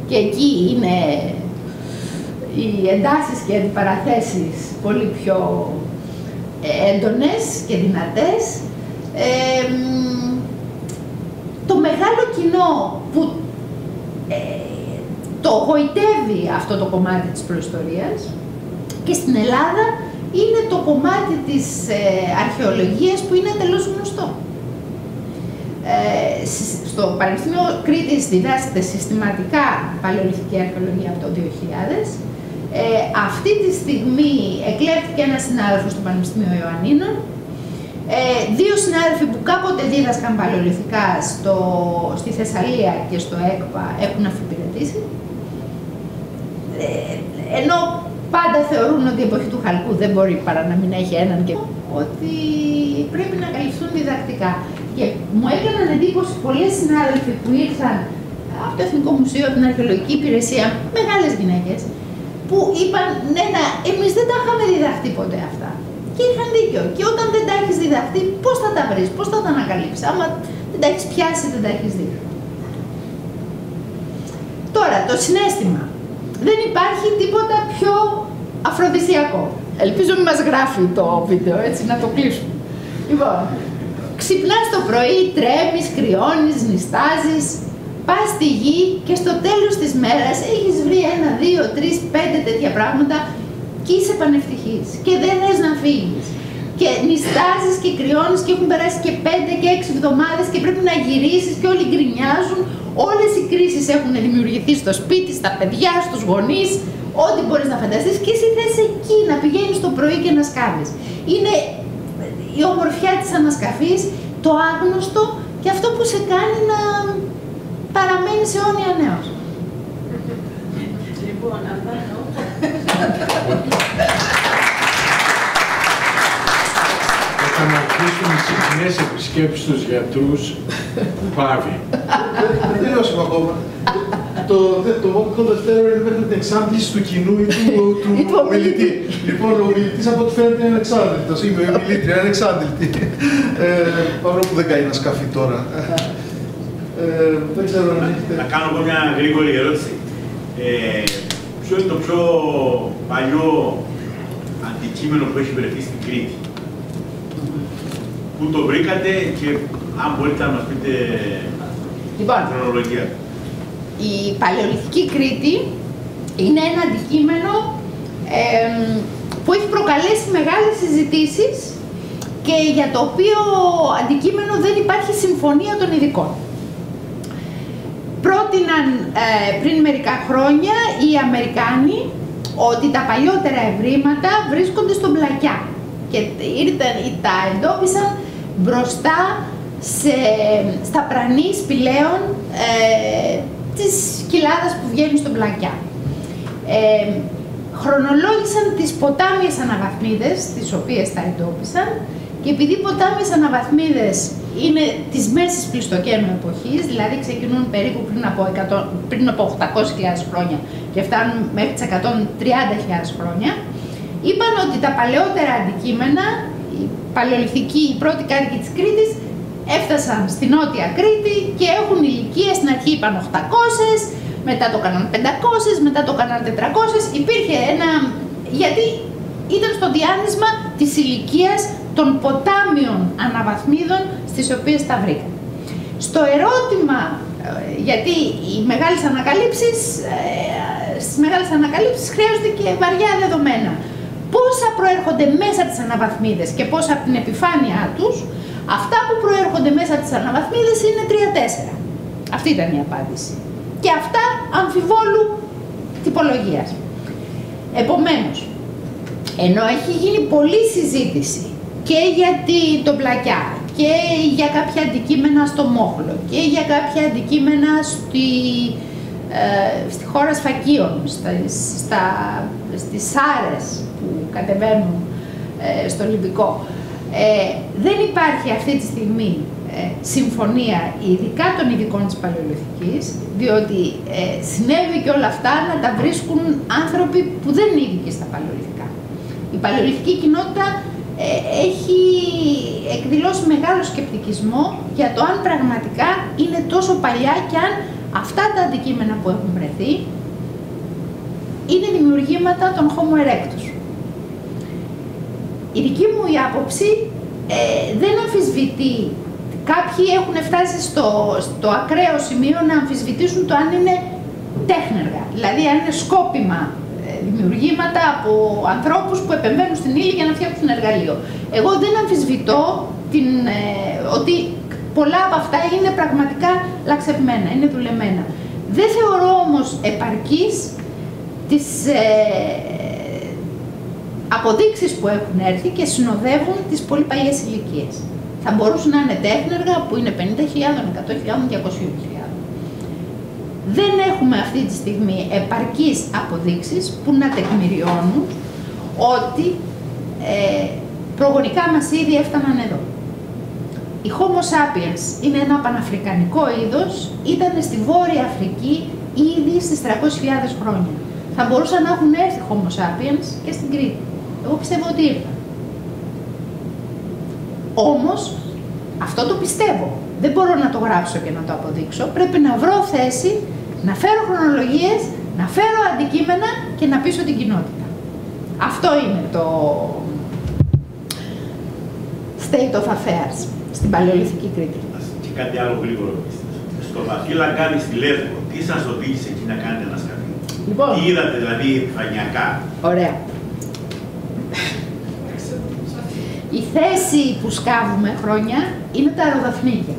και εκεί είναι οι εντάσεις και οι παραθέσεις πολύ πιο έντονες και δυνατές. Το μεγάλο κοινό που το γοητεύει αυτό το κομμάτι της προϊστορίας και στην Ελλάδα είναι το κομμάτι της αρχαιολογίας που είναι εντελώς γνωστό. Στο Πανεπιστήμιο Κρήτης διδάσκεται συστηματικά παλαιολιθική αρχαιολογία από το 2000. Αυτή τη στιγμή εκλέχθηκε ένας συνάδελφος στο Πανεπιστήμιο Ιωαννίνων. Δύο συνάδελφοι που κάποτε δίδασκαν παλαιολιθικά στη Θεσσαλία και στο ΕΚΠΑ έχουν αφιπηρετήσει. Ενώ πάντα θεωρούν ότι η εποχή του χαλκού δεν μπορεί παρά να μην έχει έναν και ότι πρέπει να καλυφθούν διδακτικά. Και μου έκαναν εντύπωση πολλές συνάδελφοι που ήρθαν από το Εθνικό Μουσείο, από την Αρχαιολογική Υπηρεσία, μεγάλες γυναίκες, που είπαν ναι, εμείς δεν τα είχαμε διδαχτεί ποτέ αυτά. Και είχαν δίκιο. Και όταν δεν τα έχεις διδαχτεί, πώς θα τα βρεις, πώς θα τα ανακαλύψεις, άμα δεν τα έχεις πιάσει, δεν τα έχεις δει. Τώρα, το συναίσθημα. Δεν υπάρχει τίποτα πιο αφροδισιακό. Ελπίζω μην μας γράφει το βίντεο, έτσι, να το κλείσουμε. Λοιπόν, ξυπνάς το πρωί, τρέμεις, κρυώνεις, νηστάζεις, πας στη γη και στο τέλος της μέρας έχεις βρει 1, 2, 3, 5 τέτοια πράγματα και είσαι πανευτυχής και δεν θες να φύγεις. Και νηστάζεις και κρυώνεις και έχουν περάσει και 5 και 6 εβδομάδες και πρέπει να γυρίσεις και όλοι γκρινιάζουν. Όλες οι κρίσεις έχουν δημιουργηθεί στο σπίτι, στα παιδιά, στους γονείς, ό,τι μπορείς να φανταστείς και εσύ θες εκεί να πηγαίνεις το πρωί και να σκάβεις. Είναι η ομορφιά της ανασκαφής, το άγνωστο και αυτό που σε κάνει να παραμένεις αιώνια νέος. Λοιπόν, αυτά εννοώ. Όταν αρχίσουν οι συχνές επισκέψεις στους γιατρούς, πάβει. Δεν τελειώσαμε ακόμα. Το μόνιμο Δευτέρο είναι μέχρι την εξάντληση του κοινού ή του ομιλητή. Λοιπόν, ο ομιλητής από ό,τι φαίνεται είναι ανεξάντλητος. Είμαι η ομιλήτρια, είναι ανεξάντλητη. Παρόλο που δεν κάνει ένα σκαφί τώρα. Δεν ξέρω αν έχετε... Να κάνω μια γρήγορη ερώτηση. Ποιο είναι το πιο παλιό αντικείμενο που έχει βρεθεί στην Κρήτη? Πού το βρήκατε και αν μπορείτε να μας πείτε την χρονολογία? Η παλαιολιθική Κρήτη είναι ένα αντικείμενο που έχει προκαλέσει μεγάλες συζητήσεις και για το οποίο αντικείμενο δεν υπάρχει συμφωνία των ειδικών. Πρότειναν πριν μερικά χρόνια οι Αμερικάνοι ότι τα παλιότερα ευρήματα βρίσκονται στον Πλακιά και τα εντόπισαν μπροστά στα πρανή σπηλαίων της κοιλάδας που βγαίνει στον Πλακιά. Χρονολόγησαν τις ποτάμιες αναβαθμίδες, τις οποίες τα εντόπισαν, και επειδή οι ποτάμιες αναβαθμίδες είναι της μέσης πλειστοκαίνου εποχής, δηλαδή ξεκινούν περίπου πριν από 800.000 χρόνια και φτάνουν μέχρι τις 130.000 χρόνια, είπαν ότι τα παλαιότερα αντικείμενα, οι παλαιολιθικοί, οι πρώτοι κάτοικοι της Κρήτης, έφτασαν στη Νότια Κρήτη και έχουν ηλικία, στην αρχή είπαν 800, μετά το έκαναν 500, μετά το έκαναν 400, υπήρχε ένα... γιατί ήταν στο διάνυσμα της ηλικίας των ποτάμιων αναβαθμίδων στις οποίες τα βρήκαν. Στο ερώτημα, γιατί στις μεγάλες ανακαλύψεις χρειάζονται και βαριά δεδομένα. Πόσα προέρχονται μέσα από τις αναβαθμίδες και πόσα από την επιφάνειά τους, αυτά που προέρχονται μέσα από τις αναβαθμίδες είναι 3-4. Αυτή ήταν η απάντηση. Και αυτά αμφιβόλου τυπολογίας. Επομένως, ενώ έχει γίνει πολλή συζήτηση και για τον Πλακιά και για κάποια αντικείμενα στο Μόχλο και για κάποια αντικείμενα στη χώρα Σφακίων, στις Σάρες που κατεβαίνουν στο Λιμπικό, δεν υπάρχει αυτή τη στιγμή συμφωνία, ειδικά των ειδικών της παλαιολιθικής, διότι συνέβη και όλα αυτά να τα βρίσκουν άνθρωποι που δεν είναι ειδικοί στα παλαιολιθικά. Η παλαιολιθική κοινότητα έχει εκδηλώσει μεγάλο σκεπτικισμό για το αν πραγματικά είναι τόσο παλιά και αν αυτά τα αντικείμενα που έχουν βρεθεί είναι δημιουργήματα των Homo erectus. Η δική μου η άποψη δεν αμφισβητεί. Κάποιοι έχουν φτάσει στο ακραίο σημείο να αμφισβητήσουν το αν είναι τέχνεργα, δηλαδή αν είναι σκόπιμα δημιουργήματα από ανθρώπους που επεμβαίνουν στην ύλη για να φτιάξουν εργαλείο. Εγώ δεν αμφισβητώ ότι πολλά από αυτά είναι πραγματικά λαξευμένα, είναι δουλεμένα. Δεν θεωρώ όμως επαρκής τις αποδείξεις που έχουν έρθει και συνοδεύουν τις πολύ παλιές ηλικίες. Θα μπορούσαν να είναι τέχνεργα που είναι 50.000, 100.000, 200.000. Δεν έχουμε αυτή τη στιγμή επαρκείς αποδείξεις που να τεκμηριώνουν ότι προγονικά μας ήδη έφταναν εδώ. Η Homo sapiens είναι ένα παναφρικανικό είδος, ήταν στη Βόρεια Αφρική ήδη στις 300.000 χρόνια. Θα μπορούσαν να έχουν έρθει Homo sapiens και στην Κρήτη. Εγώ πιστεύω ότι ήρθαν. Όμως, αυτό το πιστεύω. Δεν μπορώ να το γράψω και να το αποδείξω. Πρέπει να βρω θέση, να φέρω χρονολογίες, να φέρω αντικείμενα και να πείσω την κοινότητα. Αυτό είναι το state of affairs στην παλαιολιθική Κρήτη. Και κάτι άλλο γρήγορο. Στο βαθύ λαγκάδι στη Λέσβο, τι σας οδήγησε εκεί να κάνετε ανασκαφή? Λοιπόν, τι είδατε δηλαδή επιφανειακά? Ωραία. Η θέση που σκάβουμε χρόνια είναι τα αεροδαφνίδια.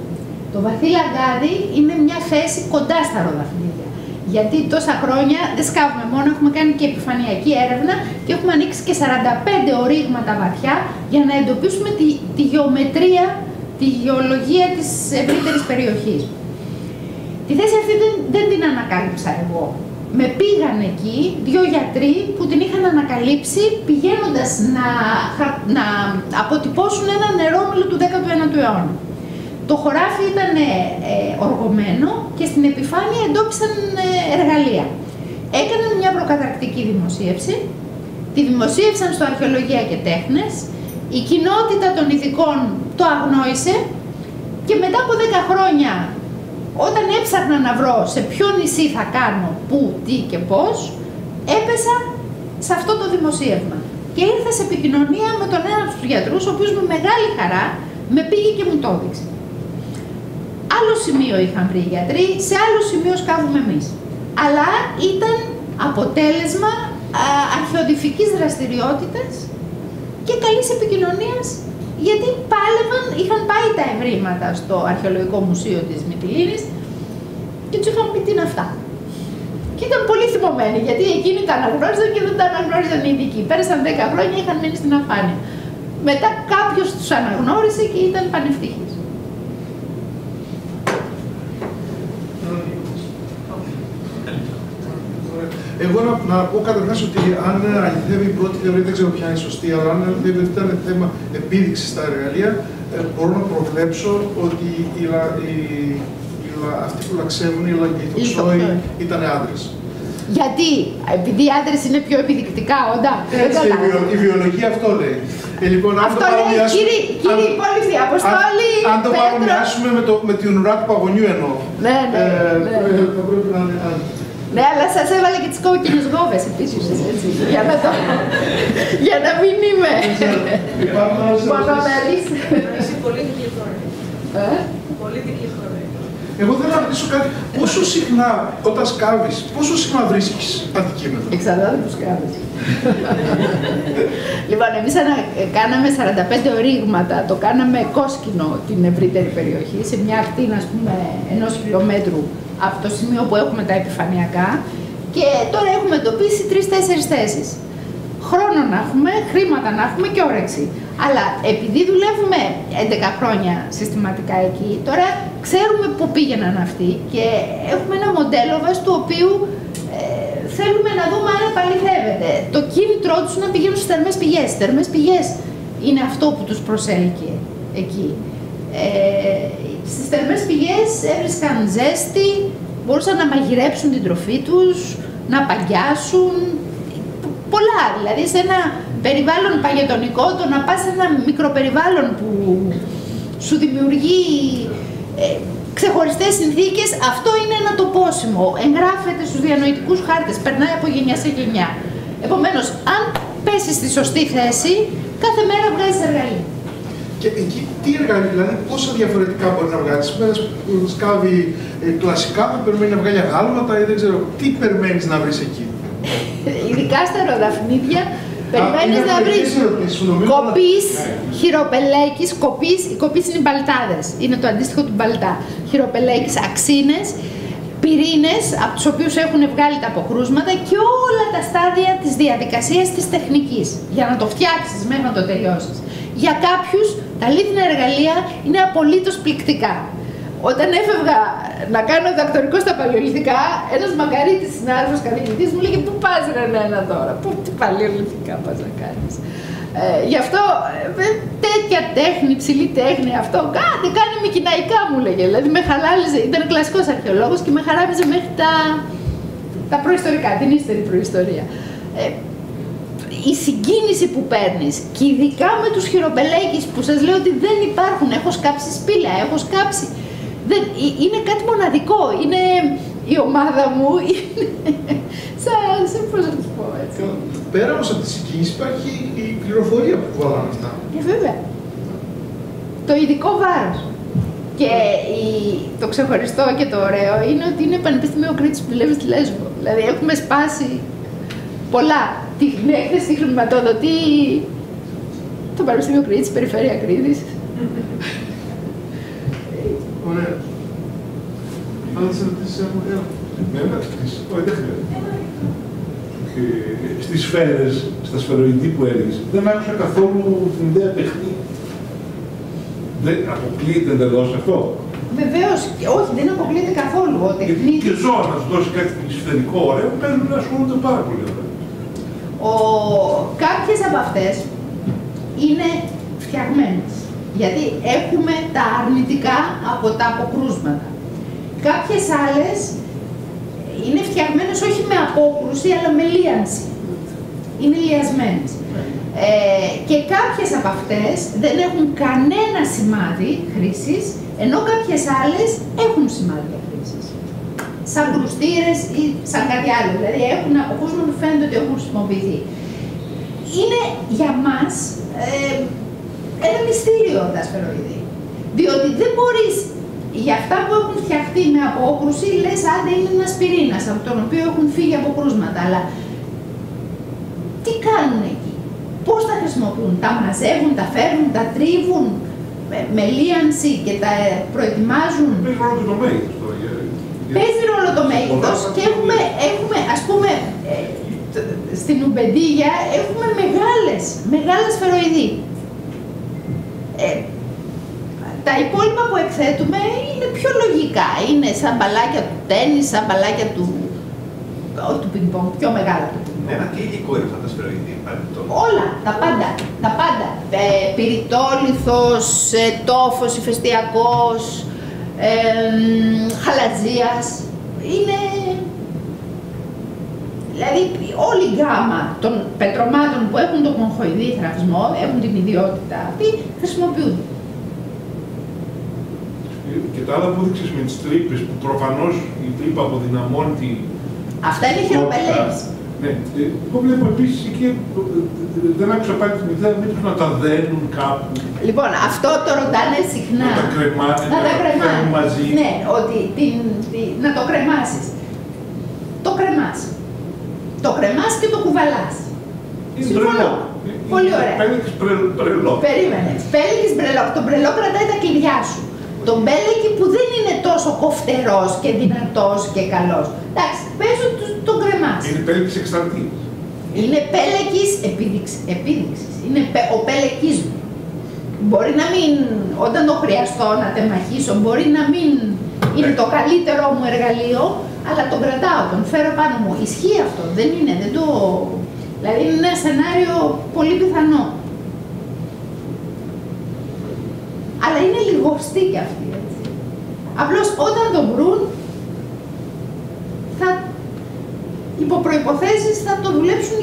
Το βαθύ λαγκάδι είναι μια θέση κοντά στα αεροδαφνίδια. Γιατί τόσα χρόνια δεν σκάβουμε μόνο, έχουμε κάνει και επιφανειακή έρευνα και έχουμε ανοίξει και 45 ορίγματα βαθιά για να εντοπίσουμε τη γεωμετρία, τη γεωλογία της ευρύτερης περιοχής. Τη θέση αυτή δεν την ανακάλυψα εγώ. Με πήγαν εκεί 2 γιατροί που την είχαν ανακαλύψει πηγαίνοντας να αποτυπώσουν ένα νερόμυλο του 19ου αιώνα. Το χωράφι ήταν οργωμένο και στην επιφάνεια εντόπισαν εργαλεία. Έκαναν μια προκαταρκτική δημοσίευση, τη δημοσίευσαν στο Αρχαιολογία και Τέχνες, η κοινότητα των ειδικών το αγνόησε και μετά από 10 χρόνια, όταν έψαχνα να βρω σε ποιο νησί θα κάνω, πού, τι και πώς, έπεσα σε αυτό το δημοσίευμα. Και ήρθα σε επικοινωνία με τον ένα από τους γιατρούς, ο οποίος με μεγάλη χαρά με πήγε και μου το έδειξε. Άλλο σημείο είχαν βρει οι γιατροί, σε άλλο σημείο σκάβουμε εμείς. Αλλά ήταν αποτέλεσμα αρχαιοδυφικής δραστηριότητας και καλής επικοινωνίας, γιατί πάλευαν, είχαν πάει τα ευρήματα στο Αρχαιολογικό Μουσείο της Μυτιλήνης και τους είχαν πει τι είναι αυτά. Και ήταν πολύ θυμωμένοι, γιατί εκείνοι τα αναγνώριζαν και δεν τα αναγνώριζαν οι ειδικοί. Πέρασαν 10 χρόνια, είχαν μείνει στην αφάνεια. Μετά κάποιος τους αναγνώρισε και ήταν πανευτυχής. Εγώ να πω καταρχάς ότι αν αληθεύει η πρώτη θεωρία, δεν ξέρω ποια είναι η σωστή, αλλά αν αληθεύει ότι ήταν θέμα επίδειξης στα εργαλεία, μπορώ να προβλέψω ότι αυτοί που λαξεύουν, οι λαγγιθοξόοι, ήταν άντρες. Γιατί, επειδή οι άντρες είναι πιο επιδεικτικά όντα. Έτσι, η βιολογία αυτό λέει. Λοιπόν, αυτό λέει, κύριε υπόλοιποι, Αποστόλη, αν το παρομοιάσουμε με την ουρά του παγωνιού εννοώ. Ναι, θα πρέπει να είναι. Ναι, αλλά σας έβαλε και τις κόκκινες γόβες επίσης, έτσι, για να μην είμαι μονομερής. Εσύ πολύ δική χώρα. Πολύ δική χώρα. Εγώ θέλω να ρωτήσω κάτι. Πόσο συχνά, όταν σκάβεις, πόσο συχνά βρίσκεις αντικείμενα? Εξαρτάται που σκάβεις. Λοιπόν, εμείς κάναμε 45 ορίγματα, το κάναμε κόσκινο την ευρύτερη περιοχή, σε μια ακτίνα, ας πούμε, 1 χιλιόμετρου από το σημείο που έχουμε τα επιφανειακά και τώρα έχουμε εντοπίσει 3-4 θέσεις. Χρόνο να έχουμε, χρήματα να έχουμε και όρεξη. Αλλά επειδή δουλεύουμε 11 χρόνια συστηματικά εκεί, τώρα ξέρουμε πού πήγαιναν αυτοί και έχουμε ένα μοντέλο βάσει του οποίου θέλουμε να δούμε αν επαληθεύεται. Το κίνητρό τους να πηγαίνουν στις θερμές πηγές. Οι θερμές πηγές είναι αυτό που τους προσέλκυε εκεί. Στις θερμές πηγές έβρισκαν ζέστη, μπορούσαν να μαγειρέψουν την τροφή τους, να παγιάσουν, πολλά. Δηλαδή σε ένα περιβάλλον παγετονικό, το να πας σε ένα μικροπεριβάλλον που σου δημιουργεί ξεχωριστές συνθήκες, αυτό είναι ένα τοπόσιμο. Εγγράφεται στους διανοητικούς χάρτες, περνάει από γενιά σε γενιά. Επομένως, αν πέσεις στη σωστή θέση, κάθε μέρα βγάζεις εργαλεία. Και εκεί τι εργαλεία, δηλαδή πόσα διαφορετικά μπορεί να βγάλεις? Ένας που σκάβει κλασικά θα περιμένει να βγάλει αγάλματα ή δεν ξέρω. Τι περιμένεις να βρεις εκεί? Ειδικά στα αεροδαφνίδια, περιμένεις να βρεις κοπής, χειροπελέκης, οι κοπής είναι οι μπαλτάδες, είναι το αντίστοιχο του μπαλτά. Χειροπελέκης, αξίνες, πυρήνες, από τους οποίους έχουν βγάλει τα αποκρούσματα και όλα τα στάδια της διαδικασίας της τεχνικής, για να το φτιάξεις μέχρι να το τελειώσεις. Για κάποιους, τα αλήθινα εργαλεία είναι απολύτως πληκτικά. Όταν έφευγα να κάνω διδακτορικό στα παλαιολιθικά, ένας μακαρίτης συνάδελφος καθηγητής μου λέγε: πού πας ρε Νένα τώρα, τι παλαιολιθικά πας να κάνεις? Γι' αυτό τέτοια τέχνη, ψηλή τέχνη, αυτό κάνει μικηναϊκά μου λέγε. Δηλαδή με χαλάλιζε, ήταν κλασικός αρχαιολόγος και με χαράμιζε μέχρι τα προϊστορικά, την ύστερη προϊστορία. Η συγκίνηση που παίρνεις και ειδικά με τους χειροπελέκεις που σας λέω ότι δεν υπάρχουν, έχω σκάψει σπήλαια, έχω σκάψει. Είναι κάτι μοναδικό, είναι η ομάδα μου, είναι πώς να το πω έτσι. Πέρα όμως από τη συγκίνηση υπάρχει η πληροφορία που βάλανε αυτά. Βέβαια. Το ειδικό βάρος. Και το ξεχωριστό και το ωραίο είναι ότι είναι Πανεπιστήμιο Κρήτης που δουλεύει στη Λέσβο. Δηλαδή έχουμε σπάσει πολλά. Την έκθεση χρηματοδοτεί το Πανεπιστήμιο Κρήτης, Περιφέρεια Κρήτης. Ωραία. Άλλες ερωτήσεις έχουμε? Όχι, δεν χρειάζεται. Στις σφαίρες, στα σφαιροειδή που έλεγες, δεν άκουσα καθόλου την ιδέα τεχνή. Δεν αποκλείεται εντελώς αυτό. Βεβαίως, όχι, δεν αποκλείεται καθόλου. Γιατί και ζώα να σου δώσει κάτι σφαιρικό ωραίο, παίρνουν να ασχολούνται πάρα πολύ ωραία. Κάποιες από αυτές είναι φτιαγμένες. Γιατί έχουμε τα αρνητικά από τα αποκρούσματα. Κάποιες άλλες είναι φτιαγμένες όχι με απόκρουση, αλλά με λίανση. Είναι λιασμένες. Και κάποιες από αυτές δεν έχουν κανένα σημάδι χρήσης, ενώ κάποιες άλλες έχουν σημάδια χρήσης. Σαν κρουστήρες ή σαν κάτι άλλο. Δηλαδή έχουν αποκρούσματα που φαίνεται ότι έχουν χρησιμοποιηθεί. Είναι για μας ένα μυστήριο τα σφαιροειδή. Διότι δεν μπορείς, για αυτά που έχουν φτιαχτεί με απόκρουση, λες άντε είναι ένας πυρήνας από τον οποίο έχουν φύγει αποκρούσματα. Αλλά τι κάνουν εκεί, πώς τα χρησιμοποιούν, τα μαζεύουν, τα φέρνουν, τα τρίβουν με λίανση και τα προετοιμάζουν. Παίζει ρόλο και το μέγεθος τώρα. Παίζει ρόλο το μέγεθος και έχουμε ας πούμε στην Ουμπεντίγια έχουμε μεγάλες σφαιροειδή. Τα υπόλοιπα που εκθέτουμε είναι πιο λογικά. Είναι σαν μπαλάκια του τένις, σαν μπαλάκια του πινκ-πονγκ, πιο μεγάλα. Ένα τι υλικό είναι αυτά τα σφαιροειδή? Όλα, τα πάντα. Πυρητόλιθος, τόφος, ηφαιστειακός, χαλατζίας. Είναι... Δηλαδή όλη η γκάμα των πετρωμάτων που έχουν τον κονχοειδή θραυσμό, έχουν την ιδιότητα αυτή, χρησιμοποιούνται. Και τα άλλα που έδειξες με τις τρύπες, που προφανώς η τρύπα αποδυναμώνει τη... Αυτά είναι χειροπελές. Ναι, εγώ βλέπω επίσης εκεί, δεν άκουσα πάλι την ιδέα, μήπως να τα δένουν κάπου. Λοιπόν, αυτό το ρωτάνε συχνά. Να τα κρεμάνε, να τα κρεμάνε μαζί. Ναι, ότι να το κρεμάσεις. Το κρεμάς. Το κρεμάς και το κουβαλάς. Συμφωνώ. Πολύ ωραία. Πέλεκης μπρελό. Περίμενε. Πέλεκης μπρελό. Το μπρελό κρατάει τα κλειδιά σου. Το μπέλεκι που δεν είναι τόσο κοφτερός και δυνατός και καλός. Εντάξει, πες ότι τον κρεμάς. Είναι πέλεκης εξαρτή. Είναι πέλεκης επίδειξης. Είναι ο πέλεκης μου. Μπορεί να μην, όταν το χρειαστώ να τεμαχίσω, μπορεί να μην είναι το καλύτερό μου εργαλείο, αλλά τον κρατάω, τον φέρω πάνω μου. Ισχύει αυτό, δεν είναι, δεν το... Δηλαδή είναι ένα σενάριο πολύ πιθανό. Αλλά είναι λιγοστή κι αυτή, έτσι. Απλώς όταν τον βρουν, θα, υπό προϋποθέσεις θα το δουλέψουν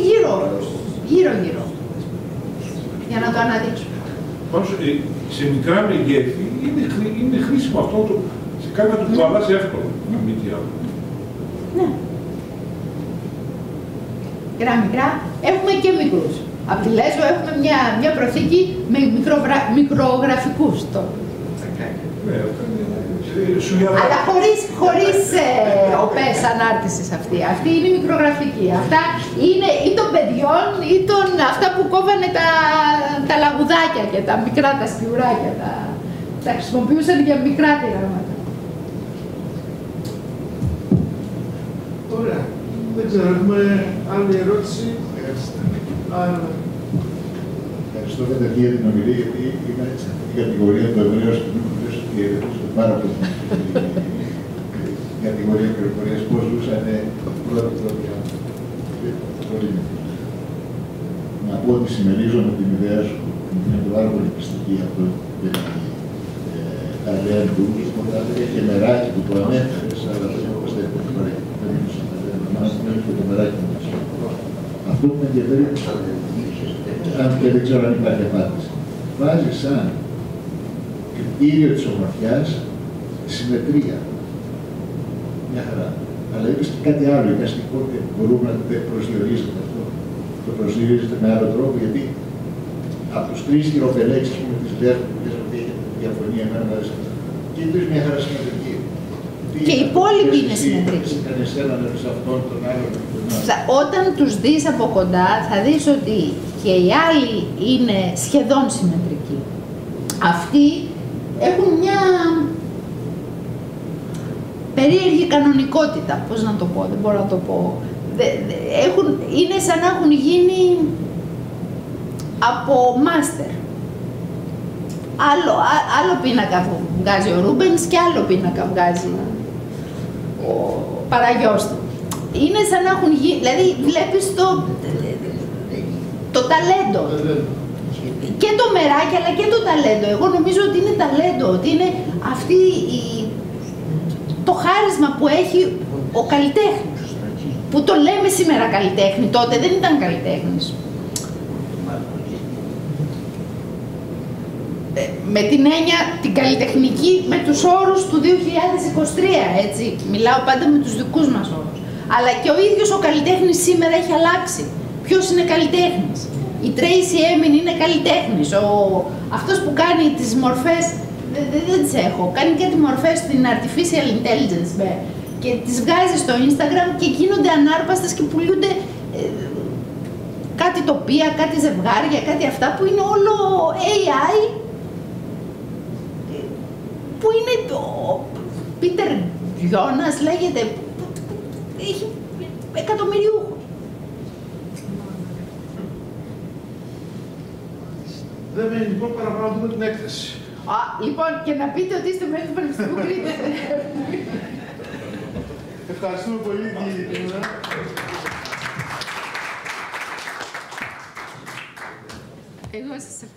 γύρω-γύρω, για να το αναδείξουν. Πάντως, σε μικρά μεγέθη είναι χρήσιμο αυτό, σε κάνει να το κουβαλάς εύκολα, να μην τι άλλο. Ναι. Μικρά. Έχουμε και μικρούς. Από τη Λέσβο έχουμε μια προθήκη με μικρογραφικούς τώρα. Αλλά χωρίς οπές ανάρτησης αυτή. Αυτή είναι η μικρογραφική. Αυτά είναι ή των παιδιών ή αυτά που κόβανε τα λαγουδάκια και τα μικρά τα σκιουράκια. Τα χρησιμοποιούσαν για μικρά πειράματα. Ωραία. Δεν ξέρω, έχουμε άλλη ερώτηση. Ευχαριστώ καταρχήν για την ομιλία, γιατί είμαι στην κατηγορία του Εβραίου Κοινού και πάρα πολύ την κατηγορία πληροφορία πώς ζούσαν πρώτοι άνθρωποι. Να πω ότι συμμερίζομαι την ιδέα σου, είναι πάρα πολύ πιστική αυτό για τα λέα του, οπότε και μεράκι που το ανέφερες, αλλά δεν έχω προσθέτει το μεράκι που και το μεράκι μου. Αυτό που με ενδιαφέρει, αν και δεν ξέρω αν υπάρχει απάντηση, βάζει σαν κριτήριο της ομορφιάς συμμετρία. Μια χαρά. Αλλά είπες και κάτι άλλο, εικαστικό και μπορούμε να το προσδιορίσουμε αυτό. το προσδιορίζετε με άλλο τρόπο, γιατί από τους 3 χειροπελέξεις με τις βλέπεις ότι έχετε διαφωνία με ένα και οι 3 μια χαρά συμμετρική. Και οι υπόλοιποι είναι συμμετρικοί. Κανείς έναν σε αυτόν τον άλλον. Όταν τους δεις από κοντά θα δεις ότι και οι άλλοι είναι σχεδόν συμμετρικοί. Αυτοί έχουν μια περίεργη κανονικότητα, πώς να το πω, δεν μπορώ να το πω. Είναι σαν να έχουν γίνει από μάστερ. Άλλο πίνακα βγάζει ο Ρούμπενς και άλλο πίνακα βγάζει ο παραγιός του. Είναι σαν να έχουν γίνει, δηλαδή βλέπεις το ταλέντο. Και το μεράκι αλλά και το ταλέντο. Εγώ νομίζω ότι είναι ταλέντο, ότι είναι αυτή το χάρισμα που έχει ο καλλιτέχνης. Που το λέμε σήμερα καλλιτέχνη, τότε δεν ήταν καλλιτέχνης. Με την έννοια, την καλλιτεχνική, με τους όρους του 2023, έτσι. Μιλάω πάντα με τους δικούς μας όρους. Αλλά και ο ίδιος ο καλλιτέχνης σήμερα έχει αλλάξει. Ποιος είναι καλλιτέχνης? Η Tracy Emin είναι καλλιτέχνης. Αυτός που κάνει τις μορφές, δεν τις έχω, κάνει και τις μορφές στην Artificial Intelligence και τις βγάζει στο Instagram και γίνονται ανάρπαστες και πουλούνται κάτι τοπία, κάτι ζευγάρια, κάτι αυτά που είναι όλο AI, που είναι ο Πίτερ Γιώνας λέγεται, έχει εκατομμυριούχους. Δεν μένει λοιπόν παραπάνω να δούμε την έκθεση. Λοιπόν, και να πείτε ότι είστε μέλη του Πανεπιστημίου Κρήτης. Ευχαριστούμε πολύ την Εγώ σας ευχαριστώ.